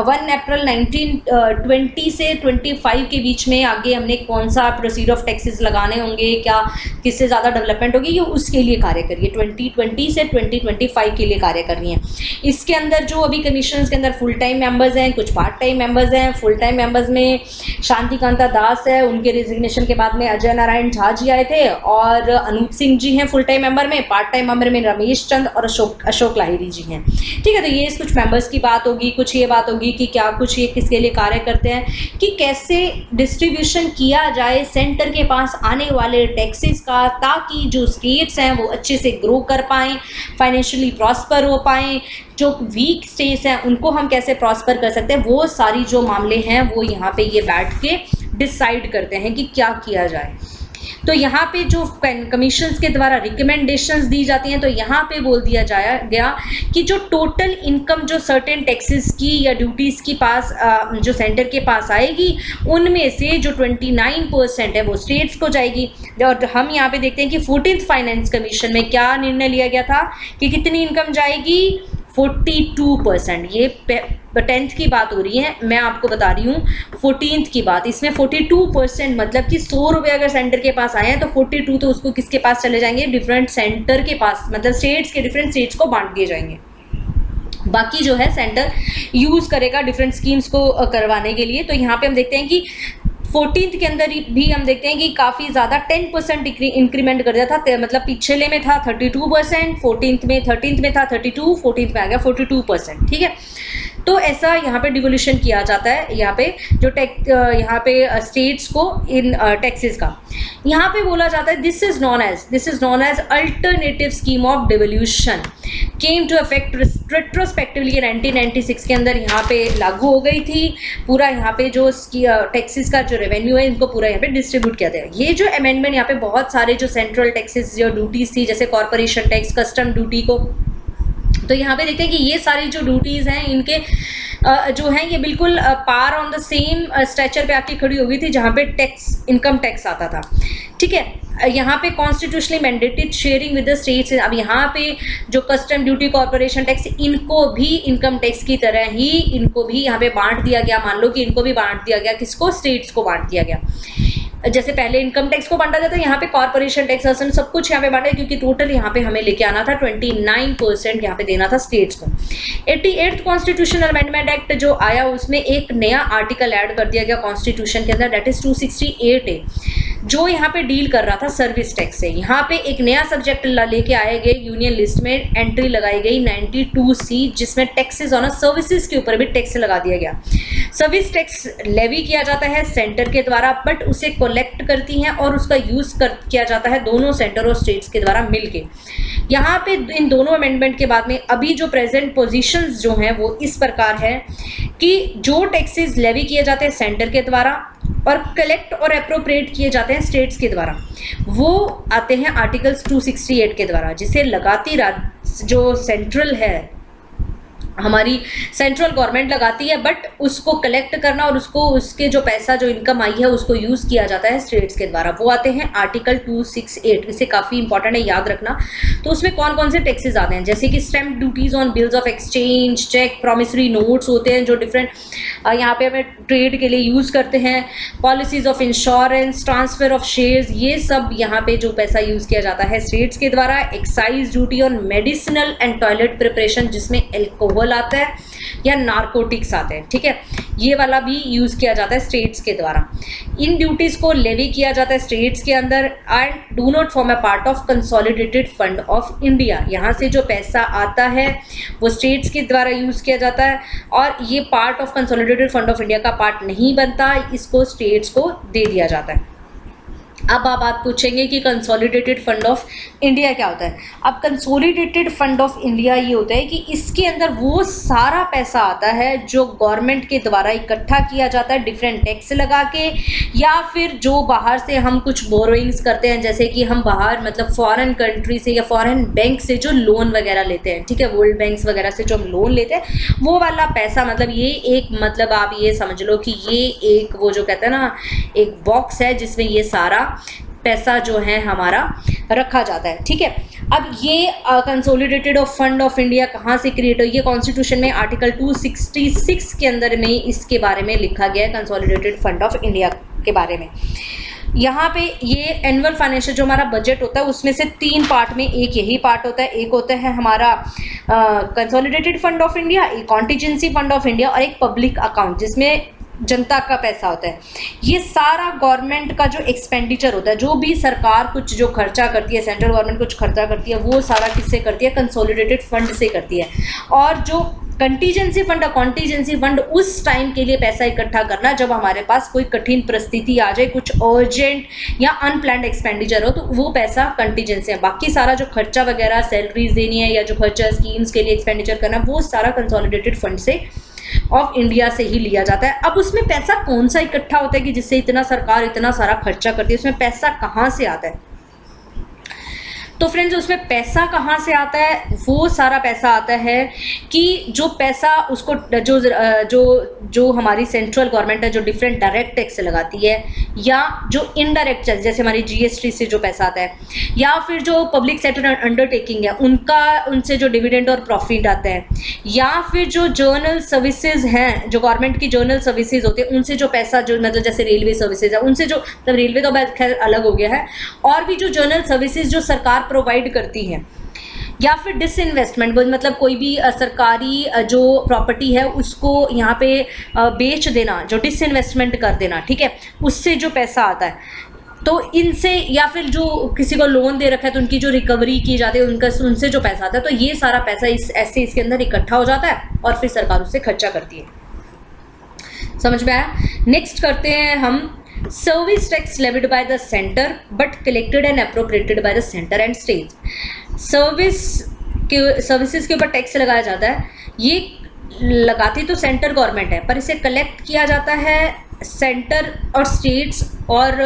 1 अप्रैल 1920 से 25 के बीच में आगे हमने कौन सा प्रोसीजर ऑफ टैक्सेस लगाने होंगे, क्या किससे ज़्यादा डेवलपमेंट होगी, ये उसके लिए कार्य कर रही है। 2020 से 2025 के लिए कार्य कर रही हैं। इसके अंदर जो अभी कमीशन के अंदर फुल टाइम मेंबर्स हैं, कुछ पार्ट टाइम मेंबर्स हैं। फुल टाइम मेंबर्स में शांतिकांता दास है, उनके रिजिग्नेशन के बाद में अजय नारायण झा जी आए थे, और अनूप सिंह जी हैं फुल टाइम मेंबर में। पार्ट टाइम मेंबर में रमेश चंद और अशोक लाहिरी जी हैं। ठीक है, तो ये कुछ मेंबर्स की बात होगी, कुछ ये बात होगी कि क्या कुछ ये किसके लिए कार्य करते हैं, कि कैसे डिस्ट्रीब्यूशन किया जाए सेंटर के पास आने वाले टैक्सेस का, ताकि जो स्टेट्स हैं वो अच्छे से ग्रो कर पाएँ, फाइनेंशियली प्रॉस्पर हो पाएँ, जो वीक स्टेट्स हैं उनको हम कैसे प्रॉस्पर कर सकते हैं, वो सारी जो मामले हैं वो यहाँ पे ये बैठ के डिसाइड करते हैं कि क्या किया जाए। तो यहाँ पे जो कमीशंस के द्वारा रिकमेंडेशंस दी जाती हैं, तो यहाँ पे बोल दिया गया कि जो टोटल इनकम जो सर्टेन टैक्सेस की या ड्यूटीज़ की पास जो सेंटर के पास आएगी, उनमें से जो 29% है वो स्टेट्स को जाएगी। और हम यहाँ पे देखते हैं कि 14th फाइनेंस कमीशन में क्या निर्णय लिया गया था कि कितनी इनकम जाएगी, 42%। ये 10th की बात हो रही है, मैं आपको बता रही हूँ 14th की बात। इसमें 42% मतलब कि 100 रुपये अगर सेंटर के पास आए हैं तो 42 तो उसको किसके पास चले जाएंगे, डिफरेंट सेंटर के पास, मतलब स्टेट्स के डिफरेंट स्टेट्स को बांट दिए जाएंगे। बाकी जो है सेंटर यूज़ करेगा डिफरेंट स्कीम्स को करवाने के लिए। तो यहाँ पे हम देखते हैं कि 14th के अंदर भी हम देखते हैं कि काफ़ी ज़्यादा 10% इंक्रीमेंट कर दिया था। मतलब पिछले में था 32%, 13th में था 32, 14th में आ गया 42%। ठीक है, तो ऐसा यहाँ पे डिवोल्यूशन किया जाता है। यहाँ पे जो यहाँ पे स्टेट्स को इन टैक्सेस का यहाँ पे बोला जाता है this is known as alternative scheme of devolution came to effect retrospectively 1996 के अंदर यहाँ पे लागू हो गई थी। पूरा यहाँ पे जो टैक्सेस का जो रेवेन्यू है इनको पूरा यहाँ पे डिस्ट्रीब्यूट किया गया। ये जो अमेंडमेंट यहाँ पे बहुत सारे जो सेंट्रल टैक्सेस जो ड्यूटीज थी, जैसे कॉर्पोरेशन टैक्स, कस्टम ड्यूटी को, तो यहाँ पे देखते हैं कि ये सारी जो ड्यूटीज़ हैं इनके जो हैं ये बिल्कुल पार ऑन द सेम स्ट्रेचर पे आके खड़ी हो गई थी जहाँ पे इनकम टैक्स आता था। ठीक है, यहाँ पे constitutionally mandated sharing with the states. अब यहाँ पे जो कस्टम ड्यूटी, कॉर्पोरेशन टैक्स, इनको भी इनकम टैक्स की तरह ही इनको भी यहाँ पे बांट दिया गया। मान लो कि इनको भी बांट दिया गया, किसको, स्टेट्स को बांट दिया गया। जैसे पहले इनकम टैक्स को बांटा जाता है, यहाँ पे कॉर्पोरेशन टैक्स सब कुछ यहाँ पे बांटा है, क्योंकि टोटल यहाँ पे हमें लेके आना था 29% यहाँ पे देना था स्टेट्स को। 88th कॉन्स्टिट्यूशनल अमेंडमेंट एक्ट जो आया उसमें एक नया आर्टिकल ऐड कर दिया गया कॉन्स्टिट्यूशन के अंदर, दैट इज 268A, जो यहाँ पे डील कर रहा था सर्विस टैक्स से। यहाँ पे एक नया सब्जेक्ट लेके आए गए, यूनियन लिस्ट में एंट्री लगाई गई 92C, जिसमें टैक्सेस ऑन सर्विसेज के ऊपर भी टैक्स लगा दिया गया। सर्विस टैक्स लेवी किया जाता है सेंटर के द्वारा, बट उसे कलेक्ट करती हैं और उसका यूज किया जाता है दोनों सेंटर और स्टेट्स के द्वारा मिलके। यहाँ पे इन दोनों अमेंडमेंट के बाद में अभी जो प्रेजेंट पोजीशंस जो हैं वो इस प्रकार है कि जो टैक्सेस लेवी किए जाते हैं सेंटर के द्वारा और कलेक्ट और अप्रोप्रिएट किए जाते हैं स्टेट्स के द्वारा, वो आते हैं आर्टिकल्स 268 के द्वारा, जिसे लगाती जो सेंट्रल है, हमारी सेंट्रल गवर्नमेंट लगाती है, बट उसको कलेक्ट करना और उसको उसके जो पैसा जो इनकम आई है उसको यूज किया जाता है स्टेट्स के द्वारा, वो आते हैं आर्टिकल 268। इसे काफी इंपॉर्टेंट है, याद रखना। तो उसमें कौन कौन से टैक्सेस आते हैं, जैसे कि stamp duties on bills of exchange, cheque, promissory notes होते हैं जो डिफरेंट यहाँ पे हमें ट्रेड के लिए यूज करते हैं, policies of insurance, transfer of shares, ये सब यहाँ पे जो पैसा यूज किया जाता है स्टेट्स के द्वारा। Excise duty on medicinal and toilet preparation, जिसमें एल्कोहल आता है या नारकोटिक्स आते हैं, ठीक है, ये वाला भी यूज किया जाता है स्टेट्स के द्वारा। इन ड्यूटीज को लेवी किया जाता है स्टेट्स के अंदर and do not form a part of consolidated fund of India. यहाँ से जो पैसा आता है वो स्टेट्स के द्वारा यूज किया जाता है और ये part of consolidated fund of India का पार्ट नहीं बनता, इसको स्टेट्स को दे दिया जाता है। अब आप बात पूछेंगे कि कंसोलिडेटेड फंड ऑफ इंडिया क्या होता है। अब कंसोलिडेटेड फंड ऑफ इंडिया ये होता है कि इसके अंदर वो सारा पैसा आता है जो गवर्नमेंट के द्वारा इकट्ठा किया जाता है डिफरेंट टैक्स लगा के, या फिर जो बाहर से हम कुछ बोरोइंग्स करते हैं, जैसे कि हम बाहर मतलब फॉरेन कंट्री से या फॉरेन बैंक से जो लोन वगैरह लेते हैं, ठीक है, वर्ल्ड बैंक्स वगैरह से जो हम लोन लेते हैं, वो वाला पैसा, मतलब ये एक, मतलब आप ये समझ लो कि ये एक वो जो कहते हैं ना एक बॉक्स है जिसमें ये सारा पैसा जो है हमारा रखा जाता है, ठीक है। अब ये consolidated of fund of India कहाँ से क्रिएट हुई, ये कॉन्स्टिट्यूशन में आर्टिकल 266 के अंदर में इसके बारे में लिखा गया है, कंसोलिडेटेड फंड ऑफ इंडिया के बारे में। यहाँ पे ये एनुअल फाइनेंशियल जो हमारा बजट होता है उसमें से 3 पार्ट में एक यही पार्ट होता है। एक होता है हमारा कंसोलिडेटेड फंड ऑफ इंडिया, एक कॉन्टीजेंसी फंड ऑफ इंडिया और एक पब्लिक अकाउंट जिसमें जनता का पैसा होता है। ये सारा गवर्नमेंट का जो एक्सपेंडिचर होता है, जो भी सरकार कुछ जो खर्चा करती है, सेंट्रल गवर्नमेंट कुछ खर्चा करती है, वो सारा किससे करती है, कंसोलिडेटेड फंड से करती है। और जो कंटीजेंसी फंड, कॉन्टीजेंसी फंड उस टाइम के लिए पैसा इकट्ठा करना जब हमारे पास कोई कठिन परिस्थिति आ जाए, कुछ अर्जेंट या अनप्लान्ड एक्सपेंडिचर हो, तो वो पैसा कंटीजेंसी है। बाकी सारा जो खर्चा वगैरह, सैलरीज देनी है या जो खर्चा स्कीम्स के लिए एक्सपेंडिचर करना, वो सारा कंसोलिडेटेड फंड से ऑफ इंडिया से ही लिया जाता है। अब उसमें पैसा कौन सा इकट्ठा होता है कि जिससे इतना सरकार इतना सारा खर्चा करती है, उसमें पैसा कहाँ से आता है? तो फ्रेंड्स, उसमें पैसा कहाँ से आता है? वो सारा पैसा आता है कि जो पैसा उसको जो हमारी सेंट्रल गवर्नमेंट है, जो डिफरेंट डायरेक्ट टैक्स लगाती है, या जो इनडायरेक्ट टैक्स जैसे हमारी जीएसटी से जो पैसा आता है, या फिर जो पब्लिक सेक्टर अंडरटेकिंग है उनसे जो डिविडेंड और प्रॉफिट आता है, या फिर जो जर्नल सर्विसेज हैं, जो गवर्नमेंट की जर्नल सर्विसेज होती है, उनसे जो पैसा जो मतलब जैसे रेलवे सर्विसेज है, उनसे जो मतलब रेलवे तो खैर अलग हो गया है, और भी जो जर्नल सर्विसेज जो सरकार प्रोवाइड करती है, या फिर डिसइन्वेस्टमेंट मतलब कोई भी सरकारी जो प्रॉपर्टी है उसको यहाँ पे बेच देना, जो डिसइन्वेस्टमेंट कर देना, ठीक है, उससे जो पैसा आता है, तो इनसे, या फिर जो किसी को लोन दे रखा है तो उनकी जो रिकवरी की जाती है उनसे जो पैसा आता है, तो ये सारा पैसा ऐसे इसके अंदर इकट्ठा हो जाता है और फिर सरकार उससे खर्चा करती है। समझ में आया? नेक्स्ट करते हैं हम service tax levied by the centre but collected and appropriated by the centre and state. Services के ऊपर टैक्स लगाया जाता है, ये लगाती तो सेंटर गवर्नमेंट है, पर इसे कलेक्ट किया जाता है सेंटर और स्टेट्स, और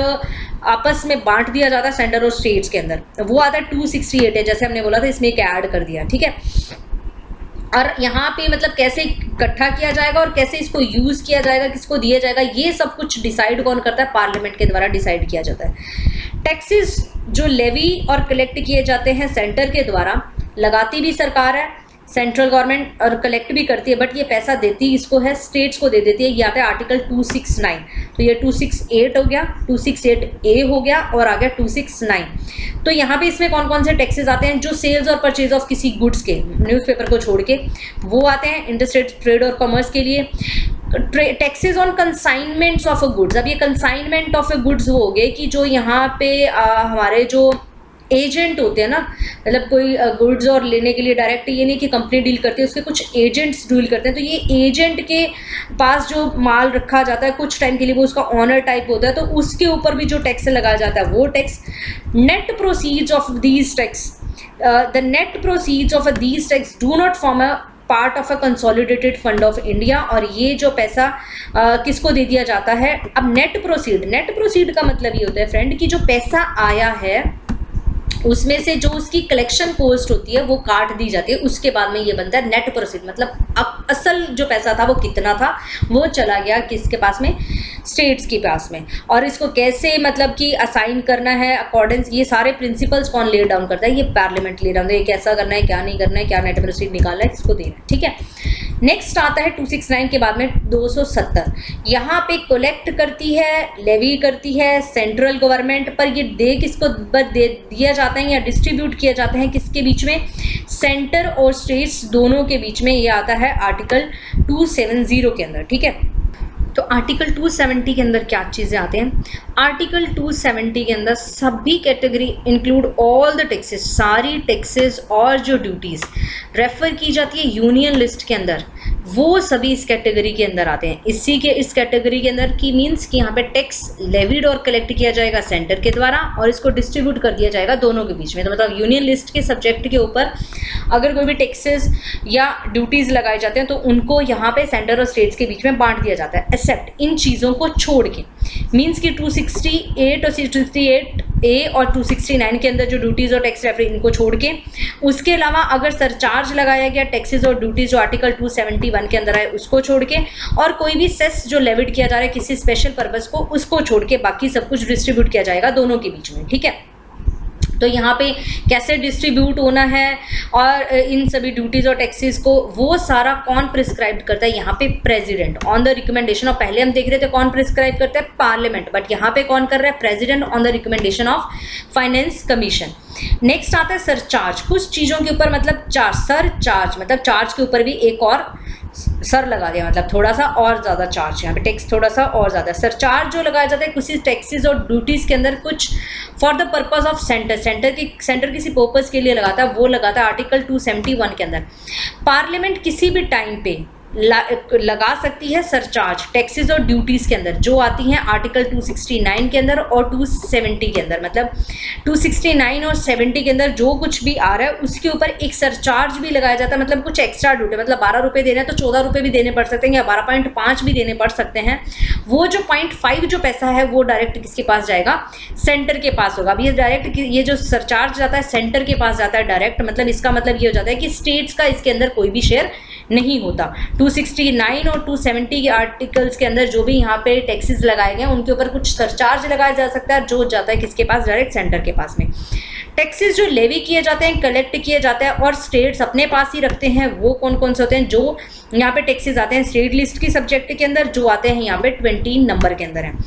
आपस में बांट दिया जाता है सेंटर और स्टेट्स के अंदर। वो आता है 268 है, जैसे हमने बोला था, इसमें एक ऐड कर दिया, ठीक है। और यहाँ पे मतलब कैसे इकट्ठा किया जाएगा और कैसे इसको यूज़ किया जाएगा, किसको दिया जाएगा, ये सब कुछ डिसाइड कौन करता है? पार्लियामेंट के द्वारा डिसाइड किया जाता है। टैक्सेस जो लेवी और कलेक्ट किए जाते हैं सेंटर के द्वारा, लगाती भी सरकार है, सेंट्रल गवर्नमेंट और कलेक्ट भी करती है, बट ये पैसा देती इसको है, स्टेट्स को दे देती है। ये आता है आर्टिकल 269, तो ये 268 हो गया, 268A हो गया और आ गया 269। तो यहाँ पे इसमें कौन कौन से टैक्सेस आते हैं? जो सेल्स और परचेज ऑफ किसी गुड्स के, न्यूज़पेपर को छोड़ के, वो आते हैं इंटरस्टेट ट्रेड और कॉमर्स के लिए। Taxes on consignments of a goods, अब ये कंसाइनमेंट ऑफ अ गुड्स वो हो गए कि जो यहाँ पे हमारे जो एजेंट होते हैं ना, मतलब कोई गुड्स और लेने के लिए डायरेक्ट ये नहीं कि कंपनी डील करती है, उसके कुछ एजेंट्स डील करते हैं, तो ये एजेंट के पास जो माल रखा जाता है कुछ टाइम के लिए, वो उसका ऑनर टाइप होता है, तो उसके ऊपर भी जो टैक्स लगाया जाता है वो tax. Net proceeds of these tax, the net proceeds of these tax do not form a part of a consolidated fund of India, और ये जो पैसा किसको दे दिया जाता है? अब नेट प्रोसीड का मतलब ये होता है फ्रेंड कि जो पैसा आया है उसमें से जो उसकी कलेक्शन कॉस्ट होती है वो काट दी जाती है, उसके बाद में ये बनता है नेट प्रोसीड। मतलब असल जो पैसा था वो कितना था, वो चला गया किसके पास में? स्टेट्स के पास में। और इसको कैसे मतलब कि असाइन करना है अकॉर्डेंस, ये सारे प्रिंसिपल्स कौन ले डाउन करता है? ये पार्लियामेंट ले डाउन, ये कैसा करना है, क्या नहीं करना है, क्या नेट प्रोसीड निकालना है, इसको देना है, ठीक है। नेक्स्ट आता है 269 के बाद में 270। यहाँ पे कलेक्ट करती है, लेवी करती है सेंट्रल गवर्नमेंट, पर ये दे किसको दे दिया जाता है या डिस्ट्रीब्यूट किया जाता है किसके बीच में? सेंटर और स्टेट्स दोनों के बीच में। ये आता है आर्टिकल 270 के अंदर, ठीक है। तो आर्टिकल 270 के अंदर क्या चीज़ें आते हैं? आर्टिकल 270 के अंदर सभी category include all the taxes, सारी टैक्सेस और जो ड्यूटीज़ रेफर की जाती है यूनियन लिस्ट के अंदर, वो सभी इस कैटेगरी के अंदर आते हैं। इस कैटेगरी के अंदर की मीन्स कि यहाँ पे टैक्स लेविड और कलेक्ट किया जाएगा सेंटर के द्वारा और इसको डिस्ट्रीब्यूट कर दिया जाएगा दोनों के बीच में। तो मतलब यूनियन लिस्ट के सब्जेक्ट के ऊपर अगर कोई भी टैक्सेस या ड्यूटीज़ लगाए जाते हैं तो उनको यहाँ पे सेंटर और स्टेट्स के बीच में बांट दिया जाता है, एक्सेप्ट इन चीज़ों को छोड़ के। मीन्स कि 268 और 268A और 269 के अंदर जो ड्यूटीज़ और टैक्स रेफर इनको छोड़ के, उसके अलावा अगर सरचार्ज लगाया गया टैक्सेस और ड्यूटीज़ जो आर्टिकल 271 के अंदर है उसको छोड़ के, और कोई भी सेस जो लेविड किया जा रहा है किसी स्पेशल पर्पस को, उसको छोड़ के बाकी सब कुछ डिस्ट्रीब्यूट किया जाएगा दोनों के बीच में, ठीक है। तो यहाँ पे कैसे डिस्ट्रीब्यूट होना है और इन सभी ड्यूटीज़ और टैक्सेस को वो सारा कौन प्रिस्क्राइब करता है? यहाँ पे president on the recommendation of, पहले हम देख रहे थे कौन प्रिस्क्राइब करता है? पार्लियामेंट, बट यहाँ पे कौन कर रहा है? President on the recommendation of finance commission. Next आता है सरचार्ज, कुछ चीज़ों के ऊपर मतलब सरचार्ज मतलब चार्ज के ऊपर भी एक और सर लगा दिया, मतलब थोड़ा सा और ज़्यादा चार्ज, यहाँ पे टैक्स थोड़ा सा और ज़्यादा। सरचार्ज जो लगाया जाता है किसी टैक्सेस और ड्यूटीज़ के अंदर कुछ for the purpose of centre किसी पर्पस के लिए लगाता है, वो लगाता है आर्टिकल 271 के अंदर। पार्लियामेंट किसी भी टाइम पे लगा सकती है सरचार्ज टैक्सेस और ड्यूटीज़ के अंदर जो आती हैं आर्टिकल 269 के अंदर और 270 के अंदर। मतलब 269 और 70 के अंदर जो कुछ भी आ रहा है उसके ऊपर एक सरचार्ज भी लगाया जाता है, मतलब कुछ एक्स्ट्रा ड्यूटी, मतलब 12 रुपये देने हैं तो 14 रुपये भी देने पड़ सकते हैं या 12.5 भी देने पड़ सकते हैं। वो जो 0.5 जो पैसा है वो डायरेक्ट किसके पास जाएगा? सेंटर के पास होगा। अब ये डायरेक्ट ये जो सरचार्ज जाता है सेंटर के पास जाता है डायरेक्ट, मतलब इसका मतलब ये हो जाता है कि स्टेट्स का इसके अंदर कोई भी शेयर नहीं होता। 269 और 270 के आर्टिकल्स के अंदर जो भी यहाँ पे टैक्सेस लगाए गए हैं उनके ऊपर कुछ सरचार्ज लगाया जा सकता है जो जाता है किसके पास? डायरेक्ट सेंटर के पास में। टैक्सेस जो लेवी किए जाते हैं, कलेक्ट किए जाते हैं और स्टेट्स अपने पास ही रखते हैं, वो कौन कौन से होते हैं? जो यहाँ पे टैक्सेस आते हैं स्टेट लिस्ट की सब्जेक्ट के अंदर, जो आते हैं यहाँ पे 20 नंबर के अंदर हैं,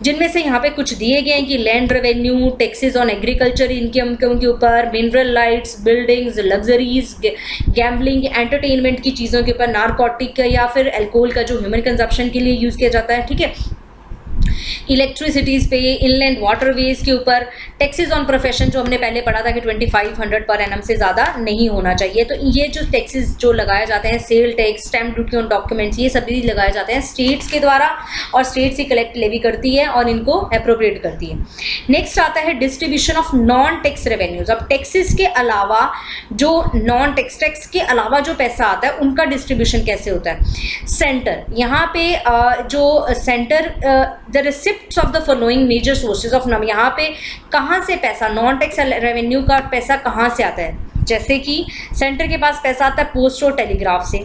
जिनमें से यहाँ पे कुछ दिए गए हैं कि land revenue, taxes on agriculture income के ऊपर, mineral rights, buildings, luxuries, gambling, entertainment की चीज़ों के ऊपर, नारकोटिक या फिर अल्कोहल का जो ह्यूमन कंजप्शन के लिए यूज़ किया जाता है, ठीक है। इलेक्ट्रिसिटीज़ पे, इनलैंड वाटरवेज के ऊपर, टैक्सेस ऑन प्रोफेशन जो हमने पहले पढ़ा था कि 2500 पर एनम से ज़्यादा नहीं होना चाहिए। तो ये जो टैक्सेस जो लगाए जाते हैं, sale tax, stamp duty on documents, ये सभी लगाए जाते हैं स्टेट्स के द्वारा और स्टेट्स ही कलेक्ट लेवी करती है और इनको अप्रोप्रिएट करती है। नेक्स्ट आता है distribution of non tax revenues. अब टैक्सेस के अलावा जो नॉन टैक्स के अलावा जो पैसा आता है उनका डिस्ट्रीब्यूशन कैसे होता है? सेंटर, यहाँ पे जो centre the receipts of the following major sources of नम, यहाँ पे कहाँ से पैसा, नॉन टैक्स रेवेन्यू का पैसा कहाँ से आता है? जैसे कि सेंटर के पास पैसा आता है पोस्ट और टेलीग्राफ से,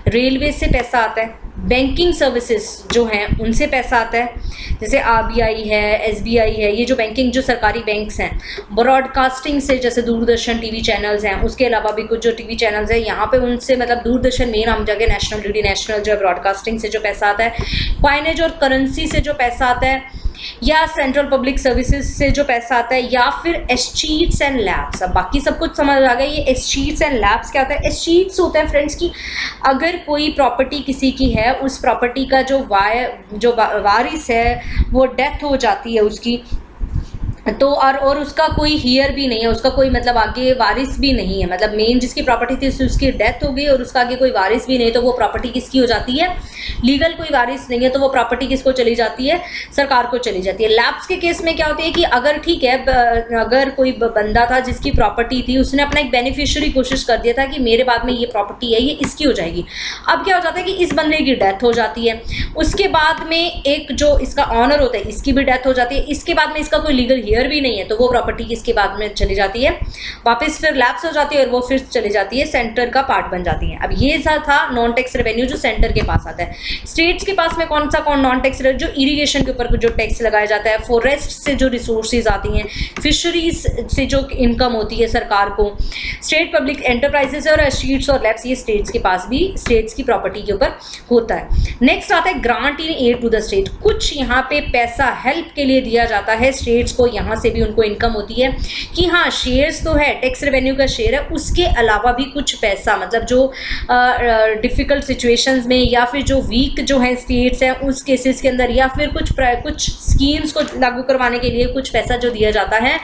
रेलवे से पैसा आता है, बैंकिंग सर्विसेज जो हैं उनसे पैसा आता है, जैसे आरबीआई है, एसबीआई है, ये जो बैंकिंग जो सरकारी बैंक्स हैं। ब्रॉडकास्टिंग से जैसे दूरदर्शन टीवी चैनल्स हैं, उसके अलावा भी कुछ जो टीवी चैनल्स हैं यहाँ पे उनसे मतलब दूरदर्शन मेन हम जगह नेशनल डीडी नेशनल जो ब्रॉडकास्टिंग से जो पैसा आता है, क्वाइनेज और करेंसी से जो पैसा आता है, या सेंट्रल पब्लिक सर्विसेज से जो पैसा आता है, या फिर एस्टीट्स एंड लैब्स। अब बाकी सब कुछ समझ आ गया। ये एस्टीट्स एंड लैब्स क्या होता है? एस्टीट्स होता है फ्रेंड्स की अगर कोई प्रॉपर्टी किसी की है, उस प्रॉपर्टी का जो वारिस है वो डेथ हो जाती है उसकी, तो और उसका कोई हियर भी नहीं है, उसका कोई मतलब आगे वारिस भी नहीं है, मतलब मेन जिसकी प्रॉपर्टी थी उसकी डेथ हो गई और उसका आगे कोई वारिस भी नहीं, तो वो प्रॉपर्टी किसकी हो जाती है? लीगल कोई वारिस नहीं है, तो वो प्रॉपर्टी किसको चली जाती है? सरकार को चली जाती है। लैप्स के केस में क्या होती है कि अगर ठीक है, अगर कोई बंदा था जिसकी प्रॉपर्टी थी, उसने अपना एक बेनिफिशियरी कोशिश कर दिया था कि मेरे बाद में ये प्रॉपर्टी है ये इसकी हो जाएगी। अब क्या हो जाता है कि इस बंदे की डेथ हो जाती है, उसके बाद में एक जो इसका ऑनर होता है इसकी भी डेथ हो जाती है, इसके बाद में इसका कोई लीगल हियर भी नहीं है, तो वो प्रॉपर्टी किसके बाद में चली जाती है? वापस फिर लैप्स हो जाती है और वो फिर चली जाती है, सेंटर का पार्ट बन जाती है। अब ये था नॉन टैक्स रेवेन्यू जो सेंटर के पास आता है। स्टेट्स के पास में कौन नॉन टैक्स रेवेन्यू? जो इरिगेशन के ऊपर जो टैक्स लगाया जाता है, फॉरेस्ट से जो रिसोर्सेज आती हैं, फिशरीज से जो इनकम होती है सरकार को, स्टेट पब्लिक एंटरप्राइजेस और स्टेट्स और लैब्स, ये स्टेट्स के पास भी स्टेट्स की प्रॉपर्टी के ऊपर होता है। नेक्स्ट आता है grant in aid to the state. कुछ यहाँ पे पैसा हेल्प के लिए दिया जाता है स्टेट्स को, यहाँ से भी उनको इनकम होती है कि हाँ शेयर्स तो है, टैक्स रेवेन्यू का शेयर है, उसके अलावा भी कुछ पैसा मतलब जो डिफिकल्ट सिचुएशंस में या फिर जो वीक जो है स्टेट्स हैं उस केसेस के अंदर, या फिर कुछ स्कीम्स को लागू करवाने के लिए कुछ पैसा जो दिया जाता है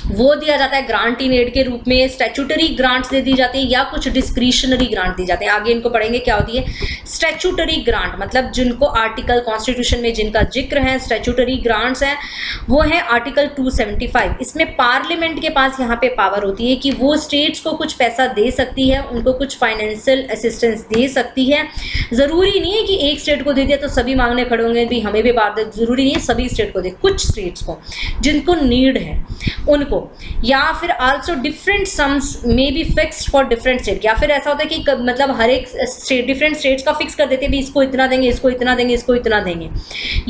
वो दिया जाता है ग्रांट इन एड के रूप में। स्टैट्यूटरी ग्रांट्स दे दी जाती है या कुछ डिस्क्रिशनरी ग्रांट दी जाते हैं। आगे इनको पढ़ेंगे क्या होती है स्टैट्यूटरी ग्रांट, मतलब जिनको आर्टिकल कॉन्स्टिट्यूशन में जिनका जिक्र है स्टैट्यूटरी ग्रांट्स हैं, वो है आर्टिकल 275। इसमें पार्लियामेंट के पास यहाँ पे पावर होती है कि वो स्टेट्स को कुछ पैसा दे सकती है, उनको कुछ फाइनेंशियल असिस्टेंस दे सकती है। ज़रूरी नहीं है कि एक स्टेट को दे दिया तो सभी मांगने खड़े होंगे भी हमें भी बात दे, ज़रूरी नहीं है सभी स्टेट को दे, कुछ स्टेट्स को जिनको नीड है उनको, या फिर also different sums may be fixed for different state, या फिर ऐसा होता है कि मतलब हर एक स्टेट डिफरेंट स्टेट्स का फिक्स कर देते हैं भी इसको इतना देंगे, इसको इतना देंगे, इसको इतना देंगे।